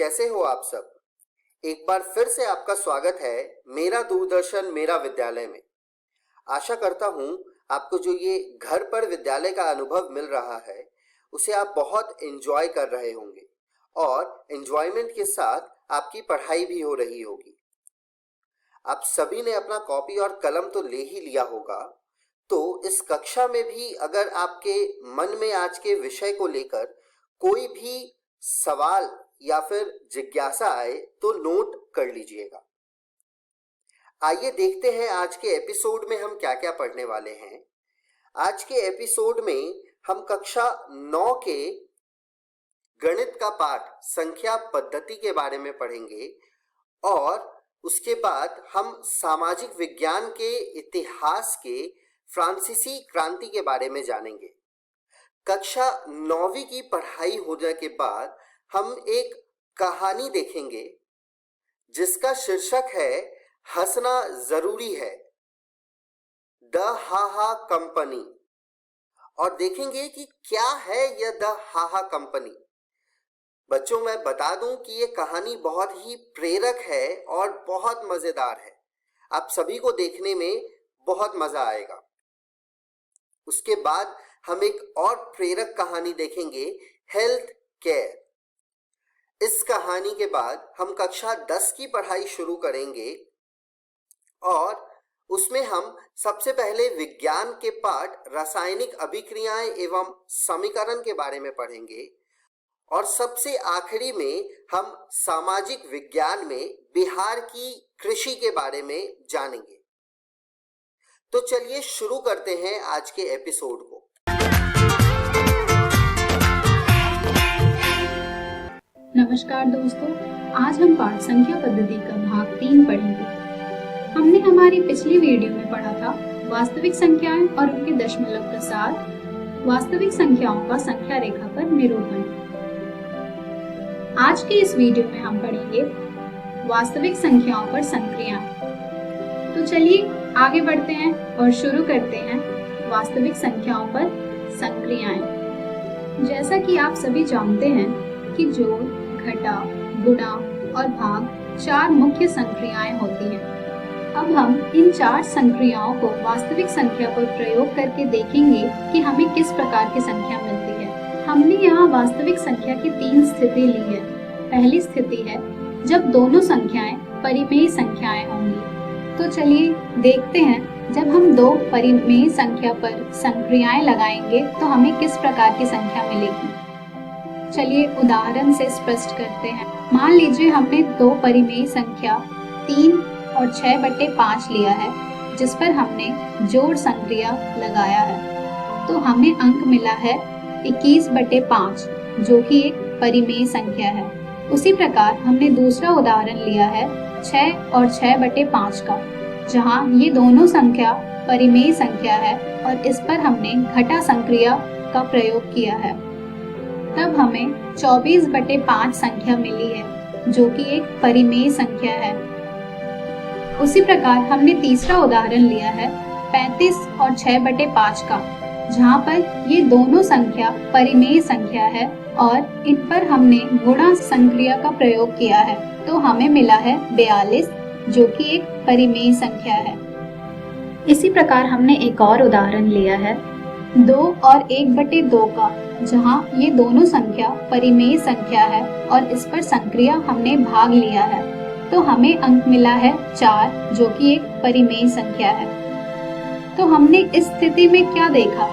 कैसे हो आप सब। एक बार फिर से आपका स्वागत है मेरा दूरदर्शन मेरा विद्यालय में। आशा करता हूँ आपको जो ये घर पर विद्यालय का अनुभव मिल रहा है उसे आप बहुत एंजॉय कर रहे होंगे और एंजॉयमेंट के साथ आपकी पढ़ाई भी हो रही होगी। आप सभी ने अपना कॉपी और कलम तो ले ही लिया होगा, तो इस कक्षा में भी अगर आपके मन में आज के विषय को लेकर कोई भी सवाल या फिर जिज्ञासा आए तो नोट कर लीजिएगा। आइए देखते हैं आज के एपिसोड में हम क्या क्या पढ़ने वाले हैं। आज के एपिसोड में हम कक्षा 9 के गणित का पाठ संख्या पद्धति के बारे में पढ़ेंगे और उसके बाद हम सामाजिक विज्ञान के इतिहास के फ्रांसीसी क्रांति के बारे में जानेंगे। कक्षा 9वीं की पढ़ाई होने के बाद हम एक कहानी देखेंगे जिसका शीर्षक है हंसना जरूरी है, द हाहा कंपनी, और देखेंगे कि क्या है यह द हाहा कंपनी। बच्चों, मैं बता दूं कि ये कहानी बहुत ही प्रेरक है और बहुत मजेदार है। आप सभी को देखने में बहुत मजा आएगा। उसके बाद हम एक और प्रेरक कहानी देखेंगे, हेल्थ केयर। इस कहानी के बाद हम कक्षा 10 की पढ़ाई शुरू करेंगे और उसमें हम सबसे पहले विज्ञान के पाठ रासायनिक अभिक्रियाएं एवं समीकरण के बारे में पढ़ेंगे और सबसे आखिरी में हम सामाजिक विज्ञान में बिहार की कृषि के बारे में जानेंगे। तो चलिए शुरू करते हैं आज के एपिसोड को। नमस्कार दोस्तों, आज हम पाठ संख्या पद्धति का भाग 3 पढ़ेंगे। हमने हमारी पिछली वीडियो में पढ़ा था वास्तविक संख्याएं और उनके दशमलव के साथ वास्तविक संख्याओं का संख्या रेखा पर निरूपण। आज के इस वीडियो में हम पढ़ेंगे वास्तविक संख्याओं पर संक्रियाएं। तो चलिए आगे बढ़ते हैं और शुरू करते हैं वास्तविक संख्याओं पर संक्रियाएं। जैसा कि आप सभी जानते हैं कि जोड़, घटा, गुणा और भाग 4 मुख्य संक्रियाएं होती हैं। अब हम इन 4 संक्रियाओं को वास्तविक संख्या पर प्रयोग करके देखेंगे कि हमें किस प्रकार की संख्या मिलती है। हमने यहाँ वास्तविक संख्या की 3 स्थिति ली है। पहली स्थिति है जब दोनों संख्याएं परिमेय संख्याएं होंगी। तो चलिए देखते हैं, जब हम 2 परिमेय संख्या पर संक्रियाएं लगाएंगे तो हमें किस प्रकार की संख्या मिलेगी। चलिए उदाहरण से स्पष्ट करते हैं। मान लीजिए हमने 2 परिमेय संख्या 3 और 6/5 लिया है, जिस पर हमने जोड़ संक्रिया लगाया है। तो हमें अंक मिला है 21/5, जो कि एक परिमेय संख्या है। उसी प्रकार हमने दूसरा उदाहरण लिया है 6 और 6/5 का, जहाँ ये दोनों संख्या परिमेय संख्या है और इस पर हमने घटा संक्रिया का प्रयोग किया है। तब हमें 24/5 संख्या मिली है, जो कि एक परिमेय संख्या है। उसी प्रकार हमने तीसरा उदाहरण लिया है 35 और 6/5 का, जहाँ पर ये दोनों संख्या परिमेय संख्या है और इन पर हमने गुणा संक्रिया का प्रयोग किया है। तो हमें मिला है 42, जो कि एक परिमेय संख्या है। इसी प्रकार हमने एक और उदाहरण लिया है 2 और 1/2 का, जहाँ ये दोनों संख्या परिमेय संख्या है और इस पर संक्रिया हमने भाग लिया है। तो हमें अंक मिला है 4, जो कि एक परिमेय संख्या है। तो हमने इस स्थिति में क्या देखा?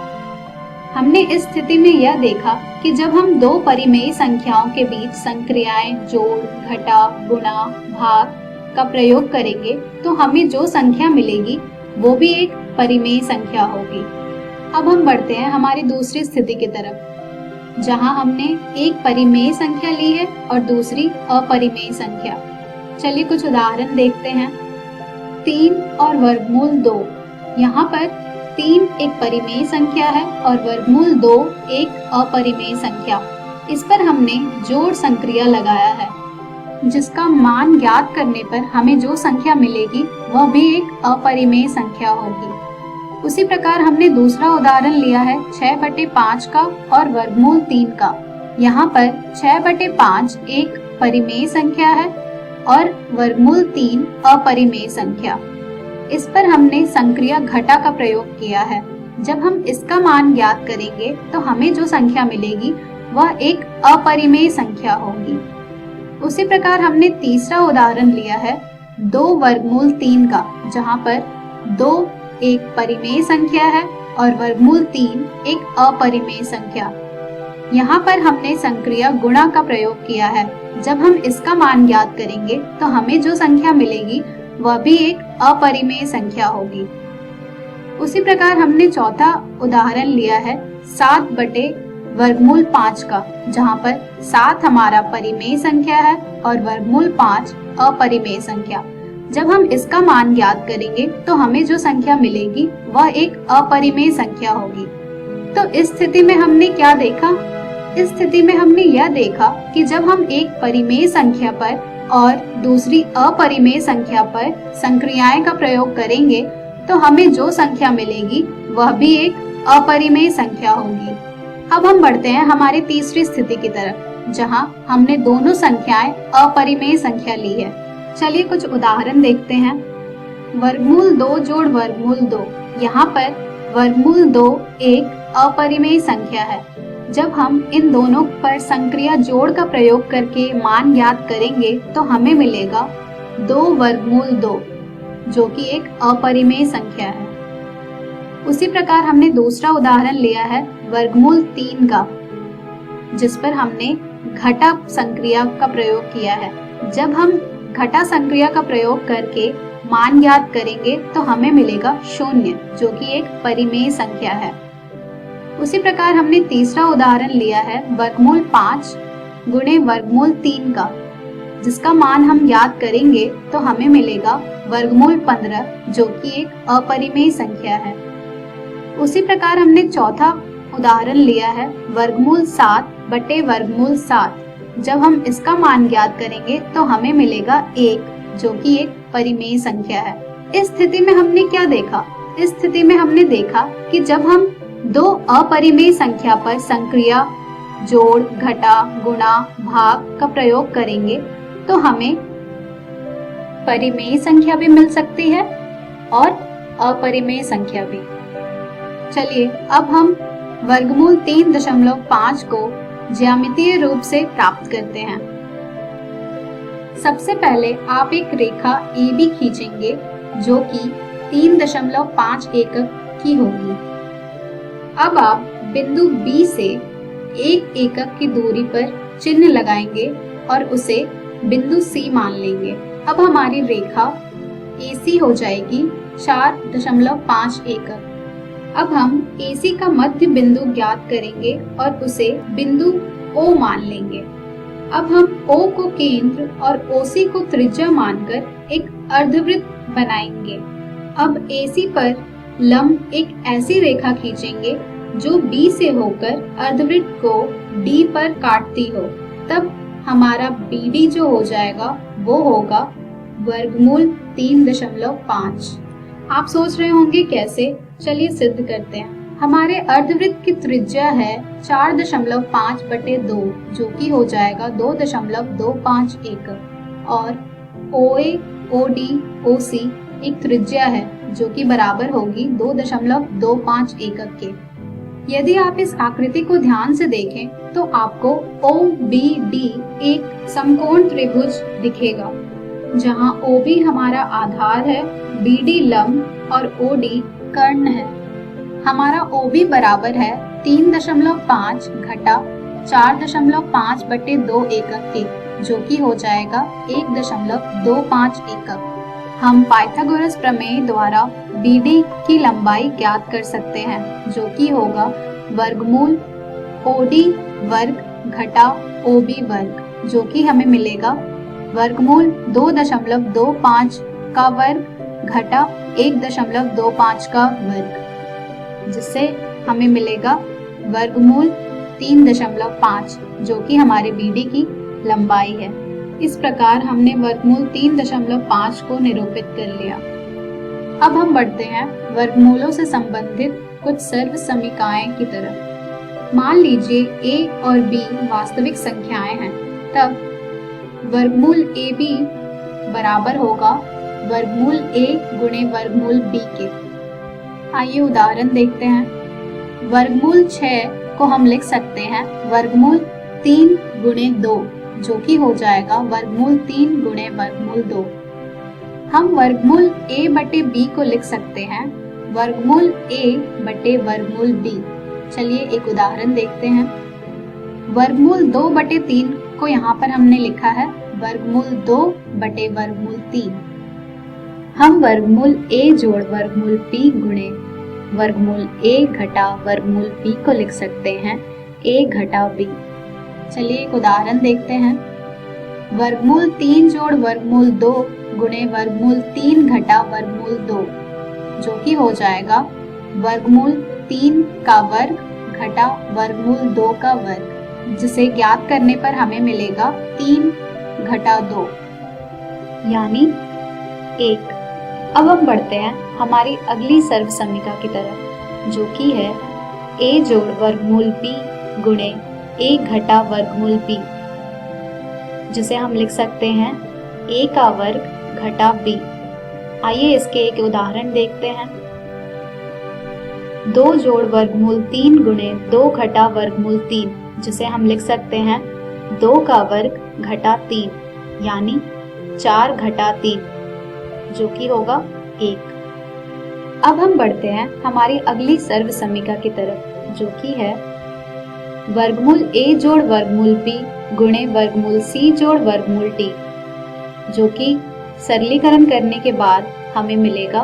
हमने इस स्थिति में यह देखा कि जब हम 2 परिमेय संख्याओं के बीच संक्रियाएं जोड़, घटा, गुणा, भाग का प्रयोग करेंगे तो हमें जो संख्या मिलेगी वो भी एक परिमेय संख्या होगी। अब हम बढ़ते हैं हमारी दूसरी स्थिति की तरफ, जहां हमने एक परिमेय संख्या ली है और दूसरी अपरिमेय संख्या। चलिए कुछ उदाहरण देखते हैं। 3 और वर्गमूल 2। यहाँ पर 3 एक परिमेय संख्या है और वर्गमूल 2 एक अपरिमेय संख्या। इस पर हमने जोड़ संक्रिया लगाया है, जिसका मान ज्ञात करने पर हमें जो संख्या मिलेगी वह भी एक अपरिमेय संख्या होगी। उसी प्रकार हमने दूसरा उदाहरण लिया है 6/5 का और वर्गमूल 3 का। यहाँ पर 6/5 एक परिमेय संख्या है और वर्गमूल 3 अपरिमेय संख्या। इस पर हमने संक्रिया घटा का प्रयोग किया है। जब हम इसका मान ज्ञात करेंगे तो हमें जो संख्या मिलेगी वह एक अपरिमेय संख्या होगी। उसी प्रकार हमने तीसरा उदाहरण लिया है 2 वर्गमूल 3 का, जहाँ पर 2 एक परिमेय संख्या है और वर्गमूल 3 एक अपरिमेय संख्या। यहाँ पर हमने संक्रिया गुणा का प्रयोग किया है। जब हम इसका मान ज्ञात करेंगे तो हमें जो संख्या मिलेगी वह भी एक अपरिमेय संख्या होगी। उसी प्रकार हमने चौथा उदाहरण लिया है 7 बटे वर्गमूल 5 का, जहाँ पर 7 हमारा परिमेय संख्या है और वर्गमूल 5 अपरिमेय संख्या। जब हम इसका मान ज्ञात करेंगे तो हमें जो संख्या मिलेगी वह एक अपरिमेय संख्या होगी। तो इस स्थिति में हमने क्या देखा? इस स्थिति में हमने यह देखा कि जब हम एक परिमेय संख्या पर और दूसरी अपरिमेय संख्या पर संक्रियाएं का प्रयोग करेंगे तो हमें जो संख्या मिलेगी वह भी एक अपरिमेय संख्या होगी। अब हम बढ़ते हैं हमारी तीसरी स्थिति की तरफ, जहां हमने दोनों संख्याएं अपरिमेय संख्या ली है। चलिए कुछ उदाहरण देखते हैं। वर्गमूल 2 जोड़ वर्गमूल 2। यहाँ पर वर्गमूल 2 एक अपरिमेय संख्या है। जब हम इन दोनों पर संक्रिया जोड़ का प्रयोग करके मान ज्ञात करेंगे तो हमें मिलेगा 2 वर्गमूल 2, जो कि एक अपरिमेय संख्या है। उसी प्रकार हमने दूसरा उदाहरण लिया है वर्गमूल 3 का, जिस पर हमने घटा संक्रिया का प्रयोग किया है। जब हम घटा संक्रिया का प्रयोग करके मान ज्ञात करेंगे तो हमें मिलेगा 0, जो कि एक परिमेय संख्या है। उसी प्रकार हमने तीसरा उदाहरण लिया है वर्गमूल 5 गुणे वर्गमूल 3 का, जिसका मान हम ज्ञात करेंगे तो हमें मिलेगा वर्गमूल 15, जो कि एक अपरिमेय संख्या है। उसी प्रकार हमने चौथा उदाहरण लिया है वर्गमूल 7 बटे वर्गमूल 7। जब हम इसका मान ज्ञात करेंगे तो हमें मिलेगा 1, जो कि एक परिमेय संख्या है। इस स्थिति में हमने क्या देखा? इस स्थिति में हमने देखा कि जब हम 2 अपरिमेय संख्या पर संक्रिया जोड़, घटा, गुणा, भाग का प्रयोग करेंगे तो हमें परिमेय संख्या भी मिल सकती है और अपरिमेय संख्या भी। चलिए अब हम वर्गमूल 3.5 को ज्यामितीय रूप से प्राप्त करते हैं। सबसे पहले आप एक रेखा AB खींचेंगे जो कि 3.5 एकक की होगी। अब आप बिंदु B से 1 एकक की दूरी पर चिन्ह लगाएंगे और उसे बिंदु C मान लेंगे। अब हमारी रेखा AC हो जाएगी 4.5 एकक। अब हम AC का मध्य बिंदु ज्ञात करेंगे और उसे बिंदु O मान लेंगे। अब हम O को केंद्र और OC को त्रिज्या मानकर एक अर्धवृत्त बनाएंगे। अब AC पर लंब एक ऐसी रेखा खींचेंगे जो B से होकर अर्धवृत्त को D पर काटती हो। तब हमारा BD जो हो जाएगा वो होगा वर्गमूल 3.5। आप सोच रहे होंगे कैसे? चलिए सिद्ध करते हैं। हमारे अर्धवृत्त की त्रिज्या है 4.5 बटे 2, जो कि हो जाएगा 2.25 एकक, और OA, OD, OC एक त्रिज्या है जो कि बराबर होगी 2.25 एकक के। यदि आप इस आकृति को ध्यान से देखें तो आपको OBD एक समकोण त्रिभुज दिखेगा, जहां OB हमारा आधार है, BD लंब और OD कर्ण है। हमारा OB बराबर है 3.5 घटा 4.5 बटे 2 एकक के, जो कि हो जाएगा 1.25 एकक। हम पाइथागोरस प्रमेय द्वारा BD की लंबाई ज्ञात कर सकते हैं, जो कि होगा वर्गमूल OD वर्ग घटा OB वर्ग, जो कि हमें मिलेगा वर्गमूल 2.25 का वर्ग घटा 1.25 का वर्ग, जिससे हमें मिलेगा वर्गमूल 3.5, जो कि हमारे BD की लंबाई है। इस प्रकार हमने वर्गमूल 3.5 को निरूपित कर लिया। अब हम बढ़ते हैं वर्गमूलों से संबंधित कुछ सर्वसमीकाएं की तरफ। मान लीजिए A और B वास्तविक संख्याएं हैं, तब वर्गमूल ए बी बराबर होगा वर्गमूल ए गुणे वर्गमूल बी के। आइए उदाहरण देखते हैं। वर्गमूल 6 को हम लिख सकते हैं वर्गमूल 3 गुणे 2, जो कि हो जाएगा वर्गमूल 3 गुणे वर्गमूल 2। हम वर्गमूल a बटे b को लिख सकते हैं वर्गमूल a बटे वर्गमूल b। चलिए एक उदाहरण देखते हैं। वर्गमूल 2 बटे 3 को यहाँ पर हमने लिखा है वर्गमूल 2 बटे वर्गमूल 3। हम वर्गमूल a जोड़ वर्गमूल b गुणे वर्गमूल a घटा वर्गमूल b को लिख सकते हैं a घटा b। चलिए एक उदाहरण देखते हैं। वर्गमूल 3 जोड़ वर्गमूल 2 गुणे वर्गमूल 3 घटा वर्गमूल 2, जो कि हो जाएगा वर्गमूल 3 का वर्ग घटा वर्गमूल 2 का वर्ग, जिसे ज्ञात करने पर हमें मिलेगा 3 घटा 2 यानी 1। अब हम बढ़ते हैं हमारी अगली सर्वसमीका की तरफ, जो कि है a जोड़ वर्गमूल b गुणे a घटा वर्गमूल b, जिसे हम लिख सकते हैं a का वर्ग घटा b। आइए इसके एक उदाहरण देखते हैं। 2 जोड़ वर्गमूल 3 गुणे 2 घटा वर्गमूल 3, जिसे हम लिख सकते हैं 2 का वर्ग घटा 3 यानी 4 घटा 3, जो कि होगा 1। अब हम बढ़ते हैं हमारी अगली सर्वसमीका की तरफ, जो कि है वर्गमूल a जोड़ वर्गमूल b गुणे वर्गमूल c जोड़ वर्गमूल d, जो कि सरलीकरण करने के बाद हमें मिलेगा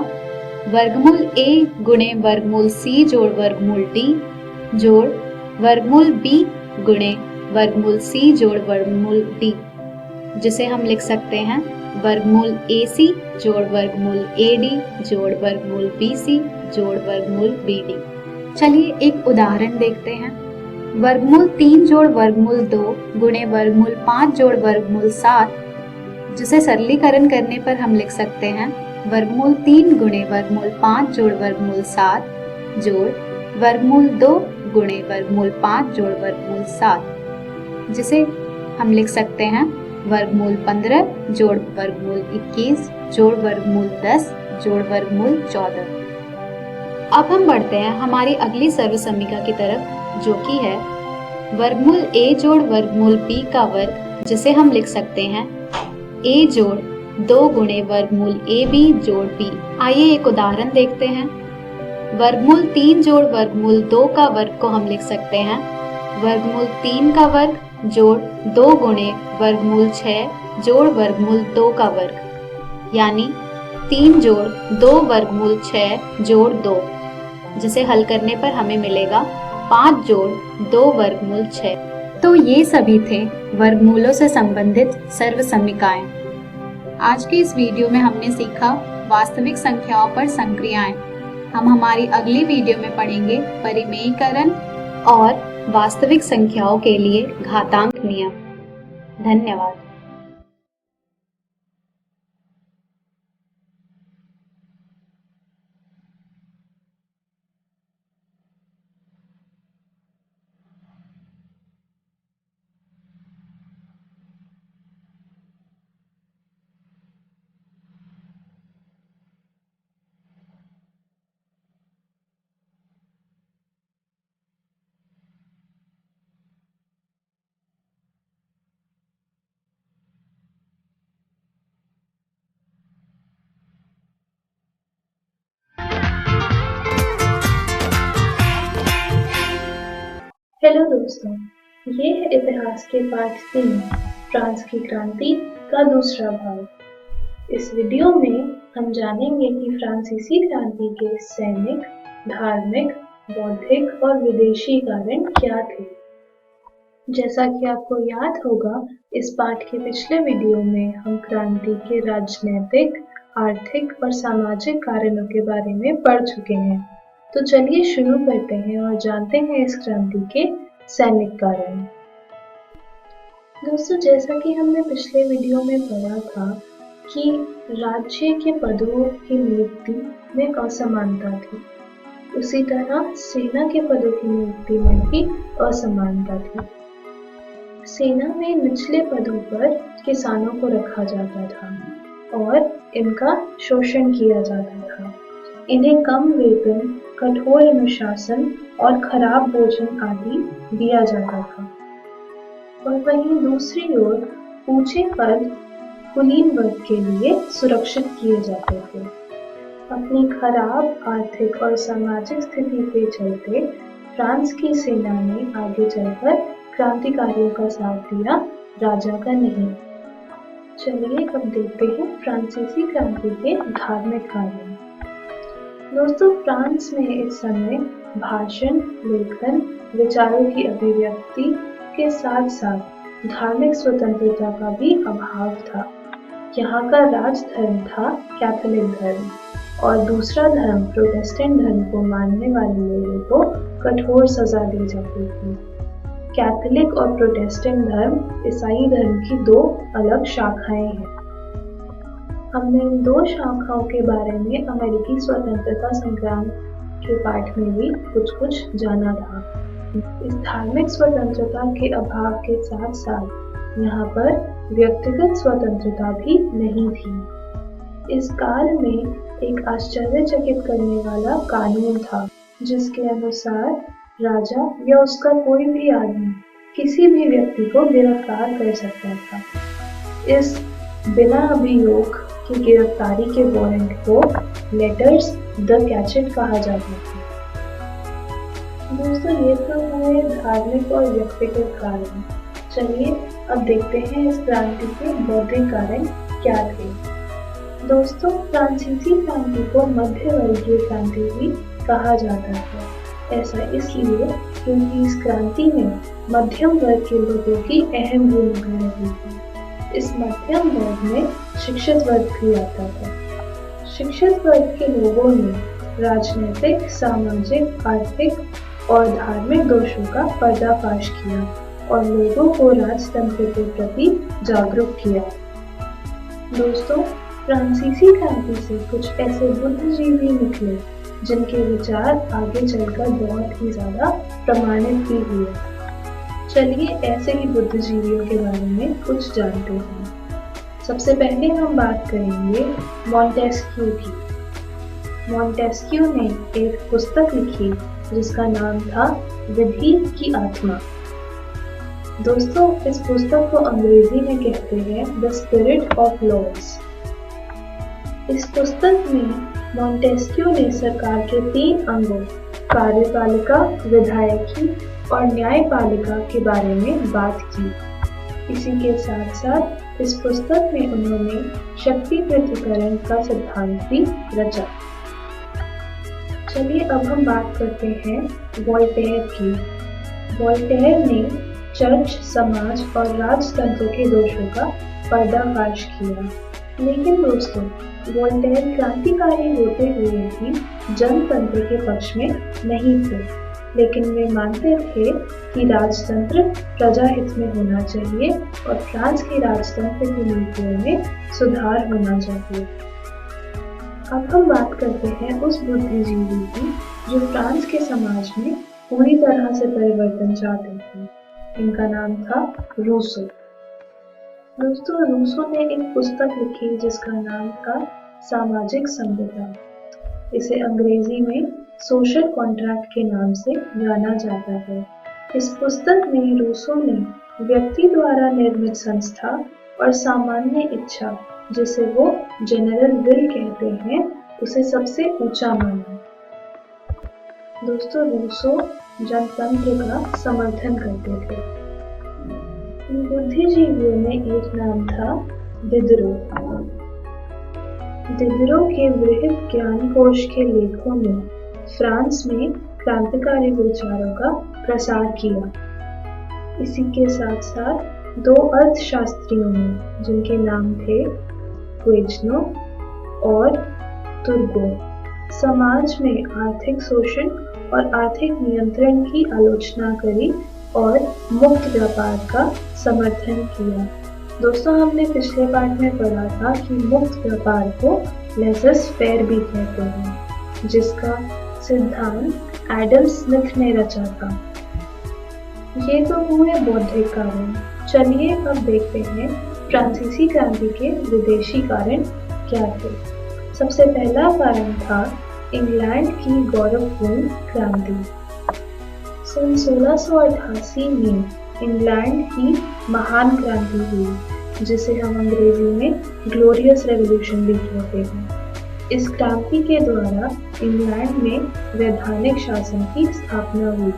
वर्गमूल a गुणे वर्गमूल c जोड़ वर्गमूल d जोड़ वर्गमूल b गुणे वर्गमूल c जोड़ वर्गमूल d, जिसे हम लिख सकते हैं वर्गमूल ac जोड़ वर्गमूल ad जोड़ वर्गमूल bc जोड़ वर्गमूल bd। चलिए एक उदाहरण देखते हैं। वर्गमूल 3 जोड़ वर्गमूल 2 गुणे वर्गमूल 5 जोड़ वर्गमूल 7, जिसे सरलीकरण करने पर हम लिख सकते हैं वर्गमूल 3 गुणे वर्गमूल 5 जोड़ वर्गमूल 7 जोड़ वर्गमूल 2 गुणे वर्गमूल 5 जोड़ वर्गमूल 7, जिसे हम लिख सकते हैं वर्गमूल 15 जोड़ वर्गमूल 21 जोड़ वर्गमूल 10 जोड़ वर्गमूल 14। अब हम बढ़ते हैं हमारी अगली सर्वसमीका की तरफ, जो कि है वर्गमूल a जोड़ वर्गमूल b का वर्ग, जिसे हम लिख सकते हैं a जोड़ 2 गुणे वर्गमूल ab जोड़ b। आइए एक उदाहरण देखते हैं। वर्गमूल 3 जोड़ वर्गमूल 2 का वर्ग को हम लिख सकते हैं वर्गमूल 3 का वर्ग जोड़ 2 गुणे वर्गमूल 6 जोड़ वर्गमूल 2 का वर्ग, यानी 3 जोड़ 2 वर्गमूल 6 जोड़ 2, जिसे हल करने पर हमें मिलेगा 5 जोड़ 2 वर्गमूल 6। तो ये सभी थे वर्गमूलों से संबंधित सर्वसमीकाएं। आज के इस वीडियो में हमने सीखा वास्तविक संख्याओं पर संक्रियाएं। हम हमारी अगली वीडियो में पढ़ेंगे परिमेयीकरण और वास्तविक संख्याओं के लिए घातांक नियम। धन्यवाद। हेलो दोस्तों, ये है इतिहास के पाठ 3 फ्रांस की क्रांति का दूसरा भाग। इस वीडियो में हम जानेंगे कि फ्रांसीसी क्रांति के सैनिक, धार्मिक, बौद्धिक और विदेशी कारण क्या थे। जैसा कि आपको याद होगा, इस पाठ के पिछले वीडियो में हम क्रांति के राजनैतिक, आर्थिक और सामाजिक कारणों के बारे में पढ़ चुके हैं। तो चलिए शुरू करते हैं और जानते हैं इस क्रांति के सैनिक कारण। दोस्तों, जैसा कि हमने पिछले वीडियो में पढ़ा था कि राज्य के पदों की नियुक्ति में असमानता थी, उसी तरह सेना के पदों की नियुक्ति में भी असमानता थी। सेना में निचले पदों पर किसानों को रखा जाता था और इनका शोषण किया जाता था। इन्हें कम वेतन, कठोर अनुशासन और खराब भोजन आदि दिया जाता था। और वहीं दूसरी ओर ऊंचे पद कुलीन वर्ग के लिए सुरक्षित किए जाते थे। अपनी खराब आर्थिक और सामाजिक स्थिति के चलते फ्रांस की सेना ने आगे चलकर क्रांतिकारियों का साथ दिया, राजा का नहीं। चलिए अब देखते हैं फ्रांसीसी क्रांति के धार्मिक कार्य। दोस्तों, फ्रांस में इस समय भाषण, लेखन, विचारों की अभिव्यक्ति के साथ साथ धार्मिक स्वतंत्रता का भी अभाव था। यहाँ का राज धर्म था कैथोलिक धर्म और दूसरा धर्म प्रोटेस्टेंट धर्म को मानने वाले लोगों को कठोर सजा दी जाती थी। कैथोलिक और प्रोटेस्टेंट धर्म ईसाई धर्म की दो अलग शाखाएं हैं। हमने इन दो शाखाओं के बारे में अमेरिकी स्वतंत्रता संग्राम के पाठ में भी कुछ जाना था। इस धार्मिक स्वतंत्रता के अभाव के साथ साथ यहाँ पर व्यक्तिगत स्वतंत्रता भी नहीं थी। इस काल में एक आश्चर्यचकित करने वाला कानून था, जिसके अनुसार राजा या उसका कोई भी आदमी किसी भी व्यक्ति को गिरफ्तार कर सकता था। इस बिना अभियोग की गिरफ्तारी के वारंट को लेटर्स द कैचेट कहा जाता था। दोस्तों, ये तो हुए धार्मिक और व्यक्तिगत कारण। चलिए अब देखते हैं इस क्रांति के बौद्धिक कारण क्या थे। दोस्तों, फ्रांसीसी क्रांति को मध्यवर्गीय क्रांति भी कहा जाता है। ऐसा इसलिए क्योंकि इस क्रांति में मध्यम वर्ग के लोगों की अहम भूमिका रही थी। इस मध्यम वर्ग में शिक्षित वर्ग भी आता था। शिक्षित वर्ग के लोगों ने राजनीतिक, सामाजिक, आर्थिक और धार्मिक दोषों का पर्दाफाश किया और लोगों को राजतंत्र के प्रति जागरूक किया। दोस्तों, फ्रांसीसी क्रांति से कुछ ऐसे बुद्धिजीवी निकले जिनके विचार आगे चलकर बहुत ही ज्यादा प्रमाणित भी हुए। चलिए ऐसे ही बुद्धिजीवियों के बारे में कुछ जानते हैं। सबसे पहले हम बात करेंगे मॉन्टेस्क्यू की। मॉन्टेस्क्यू ने एक पुस्तक लिखी जिसका नाम था विधि की आत्मा। दोस्तों, इस पुस्तक को अंग्रेजी में कहते हैं द स्पिरिट ऑफ लॉज। इस पुस्तक में मॉन्टेस्क्यू ने सरकार के 3 अंगों कार्यपालिका, विधायकी और न्यायपालिका के बारे में बात की। इसी के साथ साथ इस पुस्तक में उन्होंने शक्ति पृथक्करण का सिद्धांत भी रचा। चलिए अब हम बात करते हैं वोल्टेयर की। वोल्टेयर ने चर्च, समाज और राजतंत्र के दोषों का पर्दाफाश किया। लेकिन दोस्तों, वोल्टेयर क्रांतिकारी होते हुए भी जनतंत्र के पक्ष में नहीं थे, लेकिन वे मानते थे कि राजतंत्र प्रजाहित में होना चाहिए और फ्रांस की राजतंत्र की नीतियों में सुधार होना चाहिए। अब हम बात करते हैं उस बुद्धिजीवी की जो फ्रांस के समाज में पूरी तरह से परिवर्तन चाहते थे। इनका नाम था रूसो। दोस्तों, रूसो ने एक पुस्तक लिखी जिसका नाम था सामाजिक संविधा। इसे अंग्रेजी में सोशल कॉन्ट्रैक्ट के नाम से जाना जाता है। इस पुस्तक में रूसो ने व्यक्ति द्वारा निर्मित संस्था और सामान्य इच्छा, जिसे वो जनरल विल कहते हैं, उसे सबसे ऊंचा माना। दोस्तों, रूसो जनतंत्र का समर्थन करते थे। इन बुद्धिजीवियों में एक नाम था दिदरो। दिदरो के बृहद ज्ञानकोश के लेखों ने फ्रांस में क्रांतिकारी विचारों का प्रसार किया। इसी के साथ साथ 2 अर्थशास्त्रियों ने, जिनके नाम थे क्वेजनो और तुर्गो, समाज में आर्थिक शोषण और आर्थिक नियंत्रण की आलोचना करी और मुक्त व्यापार का समर्थन किया। दोस्तों, हमने पिछले पाठ में पढ़ा था कि मुक्त व्यापार को लेसस फेयर भी कहते हैं, जिसका सिद्धांत एडम स्मिथ ने रचा था। ये तो हुए बौद्धिक कारण। चलिए अब देखते हैं फ्रांसीसी क्रांति के विदेशी कारण क्या थे? सबसे पहला कारण था इंग्लैंड की गौरवपूर्ण क्रांति। सन 1688 में इंग्लैंड की महान क्रांति हुई, जिसे हम अंग्रेजी में ग्लोरियस रेवोल्यूशन भी कहते हैं। इस क्रांति के द्वारा इंग्लैंड में वैधानिक शासन की स्थापना हुई।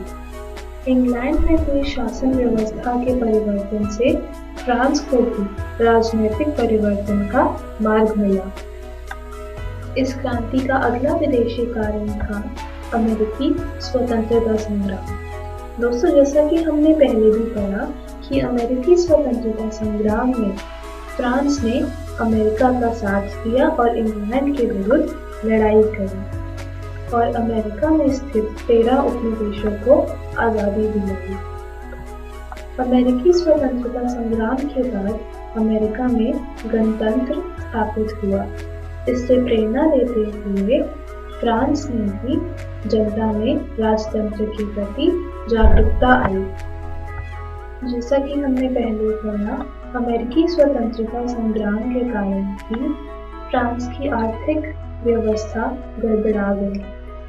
इंग्लैंड में हुई शासन व्यवस्था के परिवर्तन से फ्रांस को भी राजनीतिक परिवर्तन का मार्ग मिला। इस क्रांति का अगला विदेशी कारण था अमेरिकी स्वतंत्रता संग्राम। दोस्तों, जैसा कि हमने पहले भी पढ़ा कि अमेरिकी स्वतंत्रता संग्राम में फ्रांस ने अमेरिका का साथ दिया और इंग्लैंड के विरुद्ध लड़ाई करी और अमेरिका में स्थित 13 उपनिवेशों को आज़ादी दिलाई। अमेरिकी स्वतंत्रता संग्राम के बाद अमेरिका में गणतंत्र स्थापित हुआ। इससे प्रेरणा लेते हुए फ्रांस में भी जनता में राजतंत्र के प्रति जागरूकता आई। जैसा कि हमने पहले पढ़ा, अमेरिकी स्वतंत्रता संग्राम के कारण ही फ्रांस की आर्थिक व्यवस्था गड़बड़ा गई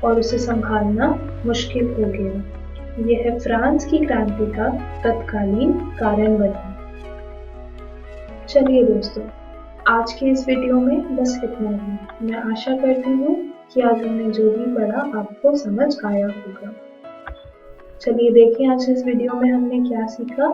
और उसे संभालना मुश्किल हो गया। यह फ्रांस की क्रांति का तत्कालीन कारण बना। चलिए दोस्तों, आज के इस वीडियो में बस इतना ही। मैं आशा करती हूँ कि आज हमने जो भी पढ़ा आपको समझ आया होगा। चलिए देखिए आज इस वीडियो में हमने क्या सीखा।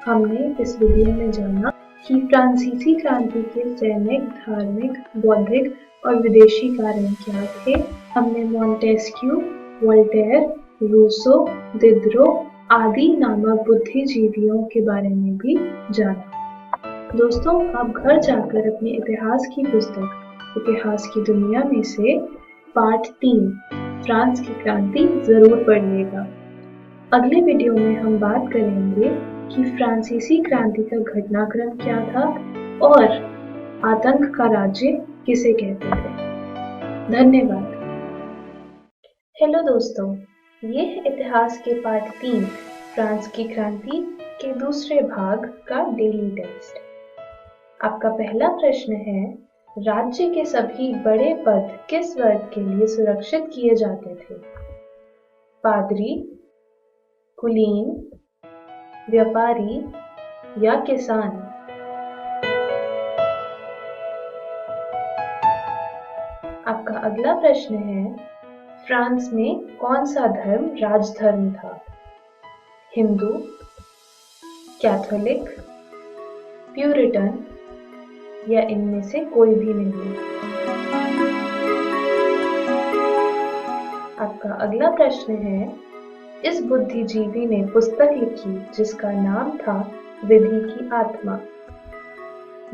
हमने इस वीडियो में जाना कि फ्रांसीसी क्रांति के सैनिक, धार्मिक, बौद्धिक और विदेशी कारण क्या थे। हमने मॉन्टेस्क्यू, वोल्टेयर, रूसो, दिदरो आदि नामक बुद्धिजीवियों के बारे में भी जाना। दोस्तों, आप घर जाकर अपने इतिहास की पुस्तक इतिहास की दुनिया में से पार्ट 3 फ्रांस की क्रांति जरूर पढ़िएगा। अगले वीडियो में हम बात करेंगे कि फ्रांसीसी क्रांति का घटनाक्रम क्या था और आतंक का राज्य किसे कहते थे। धन्यवाद। हेलो दोस्तों, ये है इतिहास के पार्ट 3 फ्रांस की क्रांति के दूसरे भाग का डेली टेस्ट। आपका पहला प्रश्न है, राज्य के सभी बड़े पद किस वर्ग के लिए सुरक्षित किए जाते थे? पादरी, कुलीन, व्यापारी या किसान? आपका अगला प्रश्न है, फ्रांस में कौन सा धर्म राजधर्म था? हिंदू, कैथोलिक, प्यूरिटन या इनमें से कोई भी नहीं? आपका अगला प्रश्न है, इस बुद्धिजीवी ने पुस्तक लिखी जिसका नाम था विधि की आत्मा?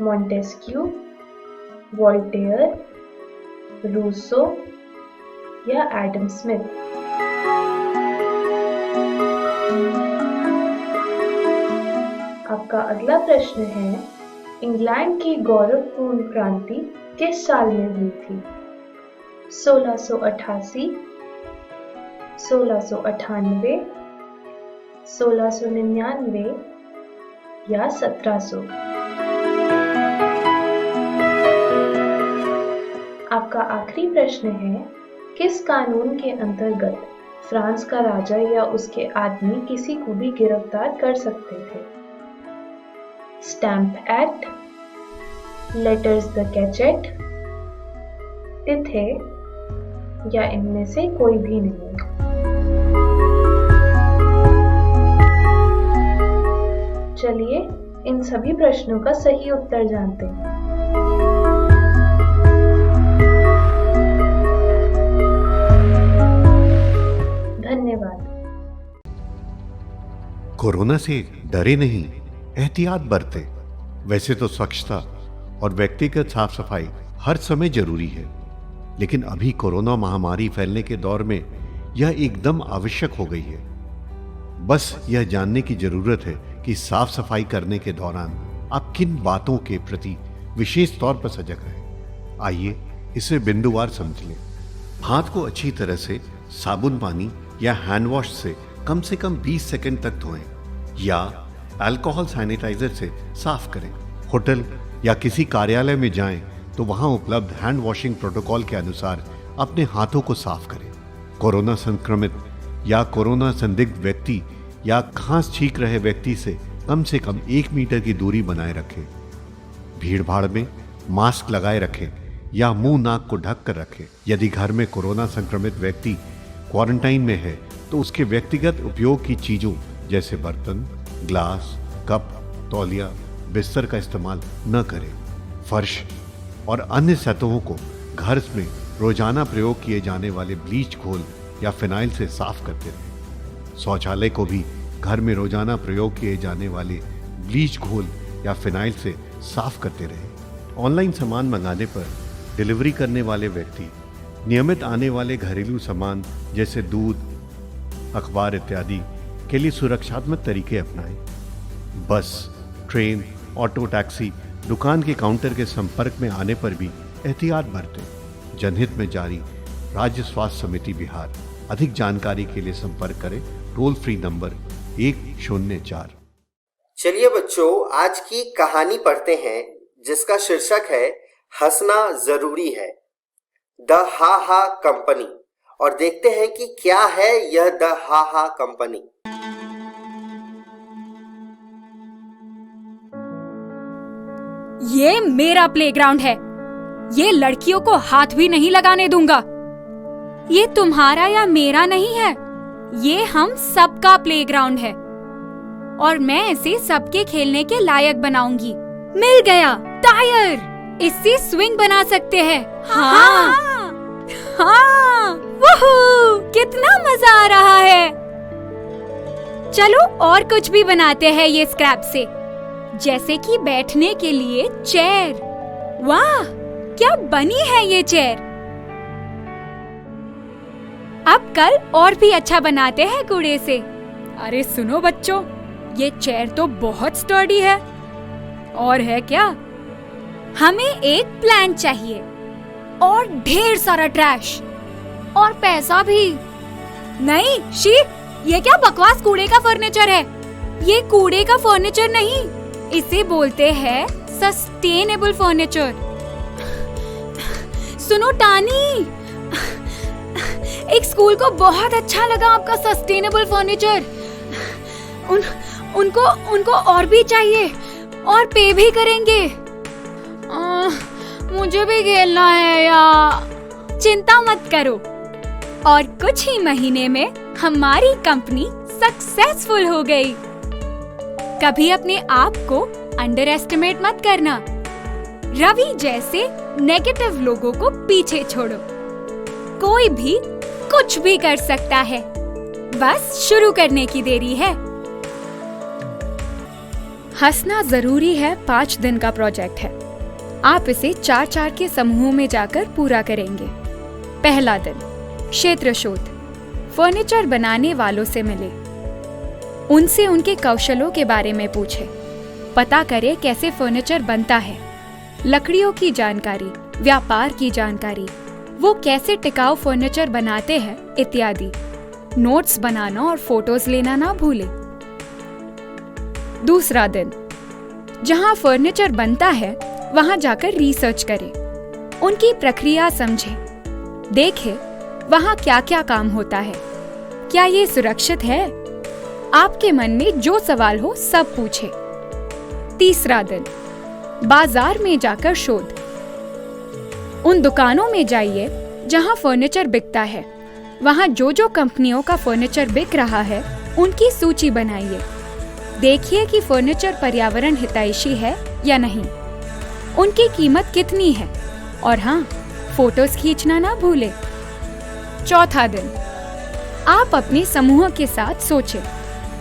मॉन्टेस्क्यू, वोल्टेयर, रूसो या एडम स्मिथ? आपका अगला प्रश्न है, इंग्लैंड की गौरवपूर्ण क्रांति किस साल में हुई थी? 1688, 1698, 1699 या 1700? आपका आखिरी प्रश्न है, किस कानून के अंतर्गत फ्रांस का राजा या उसके आदमी किसी को भी गिरफ्तार कर सकते थे? Stamp act, letters the Cachet, तिथे या इनमें से कोई भी नहीं? चलिए इन सभी प्रश्नों का सही उत्तर जानते हैं। धन्यवाद। कोरोना से डरे नहीं, एहतियात बरतें। वैसे तो स्वच्छता और व्यक्तिगत साफ सफाई हर समय जरूरी है, लेकिन अभी कोरोना महामारी फैलने के दौर में यह एकदम आवश्यक हो गई है। बस यह जानने की जरूरत है कि साफ सफाई करने के दौरान आप किन बातों के प्रति विशेष तौर पर सजग रहें। आइए इसे बिंदुवार समझ लें। हाथ को अच्छी तरह से साबुन पानी या हैंड वॉश से कम 20 सेकंड तक धोएं या अल्कोहल सैनिटाइजर से साफ करें। होटल या किसी कार्यालय में जाएं तो वहां उपलब्ध हैंड वॉशिंग प्रोटोकॉल के अनुसार अपने हाथों को साफ करें। कोरोना संक्रमित या कोरोना संदिग्ध व्यक्ति या खांस छींक रहे व्यक्ति से कम 1 मीटर की दूरी बनाए रखें। भीड़ भाड़ में मास्क लगाए रखें या मुंह नाक को ढक कर रखें। यदि घर में कोरोना संक्रमित व्यक्ति क्वारंटाइन में है तो उसके व्यक्तिगत उपयोग की चीजों जैसे बर्तन, ग्लास, कप, तौलिया, बिस्तर का इस्तेमाल न करें। फर्श और अन्य सतहों को घर में रोजाना प्रयोग किए जाने वाले ब्लीच घोल या फिनाइल से साफ करते रहें। शौचालय को भी घर में रोजाना प्रयोग किए जाने वाले ब्लीच घोल या फिनाइल से साफ करते रहें। ऑनलाइन सामान मंगाने पर डिलीवरी करने वाले व्यक्ति नियमित आने वाले घरेलू सामान जैसे दूध, अखबार इत्यादि के लिए सुरक्षात्मक तरीके अपनाएं। बस, ट्रेन, ऑटो, टैक्सी, दुकान के काउंटर के संपर्क में आने पर भी एहतियात बरतें। जनहित में जारी राज्य स्वास्थ्य समिति बिहार। अधिक जानकारी के लिए संपर्क करें टोल फ्री नंबर 104। चलिए बच्चों, आज की कहानी पढ़ते हैं जिसका शीर्षक है हंसना जरूरी है, द हा हा कंपनी। और देखते हैं कि क्या है यह द हा हा कंपनी। ये मेरा प्लेग्राउंड है। ये लड़कियों को हाथ भी नहीं लगाने दूंगा। ये तुम्हारा या मेरा नहीं है, ये हम सबका प्लेग्राउंड है और मैं इसे सबके खेलने के लायक बनाऊंगी। मिल गया टायर, इससे स्विंग बना सकते हैं। हाँ, हाँ, वूहू, कितना मजा आ रहा है। चलो और कुछ भी बनाते हैं ये स्क्रैप से, जैसे कि बैठने के लिए चेयर। वाह, क्या बनी है ये चेयर। अब कल और भी अच्छा बनाते हैं कूड़े से। अरे सुनो बच्चों, ये चेयर तो बहुत स्टर्डी है। और है क्या? हमें एक प्लान चाहिए और ढेर सारा ट्रैश और पैसा भी। नहीं शी, ये क्या बकवास कूड़े का फर्नीचर है। ये कूड़े का फर्नीचर नहीं, इसे बोलते हैं सस्टेनेबल फर्नीचर। सुनो टानी, एक स्कूल को बहुत अच्छा लगा आपका सस्टेनेबल फर्नीचर। उनको और भी चाहिए और पे भी करेंगे। मुझे भी खेलना है यार। चिंता मत करो, और कुछ ही महीने में हमारी कंपनी सक्सेसफुल हो गई। कभी अपने आप को अंडर एस्टिमेट मत करना। रवि जैसे नेगेटिव लोगों को पीछे छोड़ो। कोई भी कुछ भी कर सकता है, बस शुरू करने की देरी है। हंसना जरूरी है 5 दिन का प्रोजेक्ट है। आप इसे 4-4 के समूहों में जाकर पूरा करेंगे। पहला दिन, क्षेत्र शोध। फर्नीचर बनाने वालों से मिले, उनसे उनके कौशलों के बारे में पूछे, पता करे कैसे फर्नीचर बनता है, लकड़ियों की जानकारी, व्यापार की जानकारी, वो कैसे टिकाऊ फर्नीचर बनाते हैं इत्यादि। नोट्स बनाना और फोटोज लेना ना भूले। दूसरा दिन, जहां फर्नीचर बनता है वहां जाकर रिसर्च करें, उनकी प्रक्रिया समझें, देखें वहां क्या क्या काम होता है, क्या ये सुरक्षित है। आपके मन में जो सवाल हो सब पूछे। तीसरा दिन, बाजार में जाकर शोध। उन दुकानों में जाइए जहां फर्नीचर बिकता है, वहां जो जो कंपनियों का फर्नीचर बिक रहा है उनकी सूची बनाइए। देखिए कि फर्नीचर पर्यावरण हितैषी है या नहीं, उनकी कीमत कितनी है, और हाँ, फोटोज खींचना ना भूले। चौथा दिन, आप अपने समूह के साथ सोचें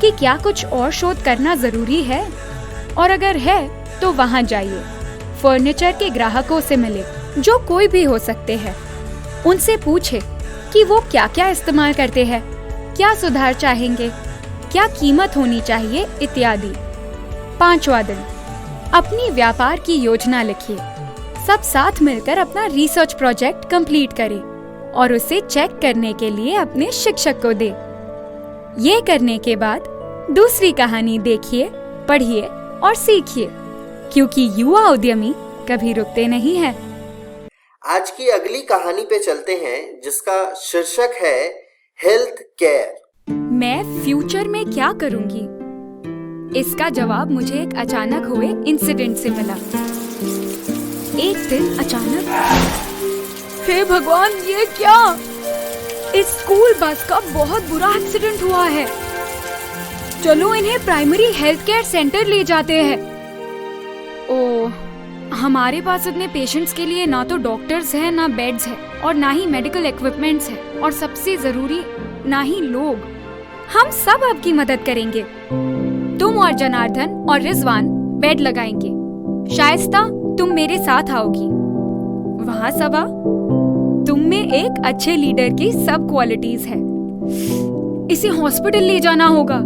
कि क्या कुछ और शोध करना जरूरी है, और अगर है तो वहां जाइए। फर्नीचर के ग्राहकों से मिले, जो कोई भी हो सकते हैं। उनसे पूछे कि वो क्या क्या इस्तेमाल करते हैं, क्या सुधार चाहेंगे, क्या कीमत होनी चाहिए इत्यादि। पांचवा दिन, अपनी व्यापार की योजना लिखिए। सब साथ मिलकर अपना रिसर्च प्रोजेक्ट कंप्लीट करें और उसे चेक करने के लिए अपने शिक्षक को दें। ये करने के बाद दूसरी कहानी देखिए, पढ़िए और सीखिए क्योंकि युवा उद्यमी कभी रुकते नहीं हैं। आज की अगली कहानी पे चलते हैं, जिसका शीर्षक है हेल्थ केयर। मैं फ्यूचर में क्या करूंगी? इसका जवाब मुझे एक अचानक हुए इंसिडेंट से मिला। एक दिन अचानक, हे भगवान, ये क्या? इस स्कूल बस का बहुत बुरा एक्सीडेंट हुआ है। चलो इन्हें प्राइमरी हेल्थ केयर सेंटर ले जाते हैं। ओह, हमारे पास इतने पेशेंट्स के लिए ना तो डॉक्टर्स हैं, ना बेड्स हैं, और ना ही मेडिकल इक्विपमेंट्स हैं, और सबसे जरूरी ना ही लोग। हम सब आपकी मदद करेंगे। तुम और जनार्दन और रिजवान बेड लगाएंगे। शाइस्ता, तुम मेरे साथ आओगी। वहाँ सबा, तुम में एक अच्छे लीडर की सब क्वालिटीज है। इसे हॉस्पिटल ले जाना होगा,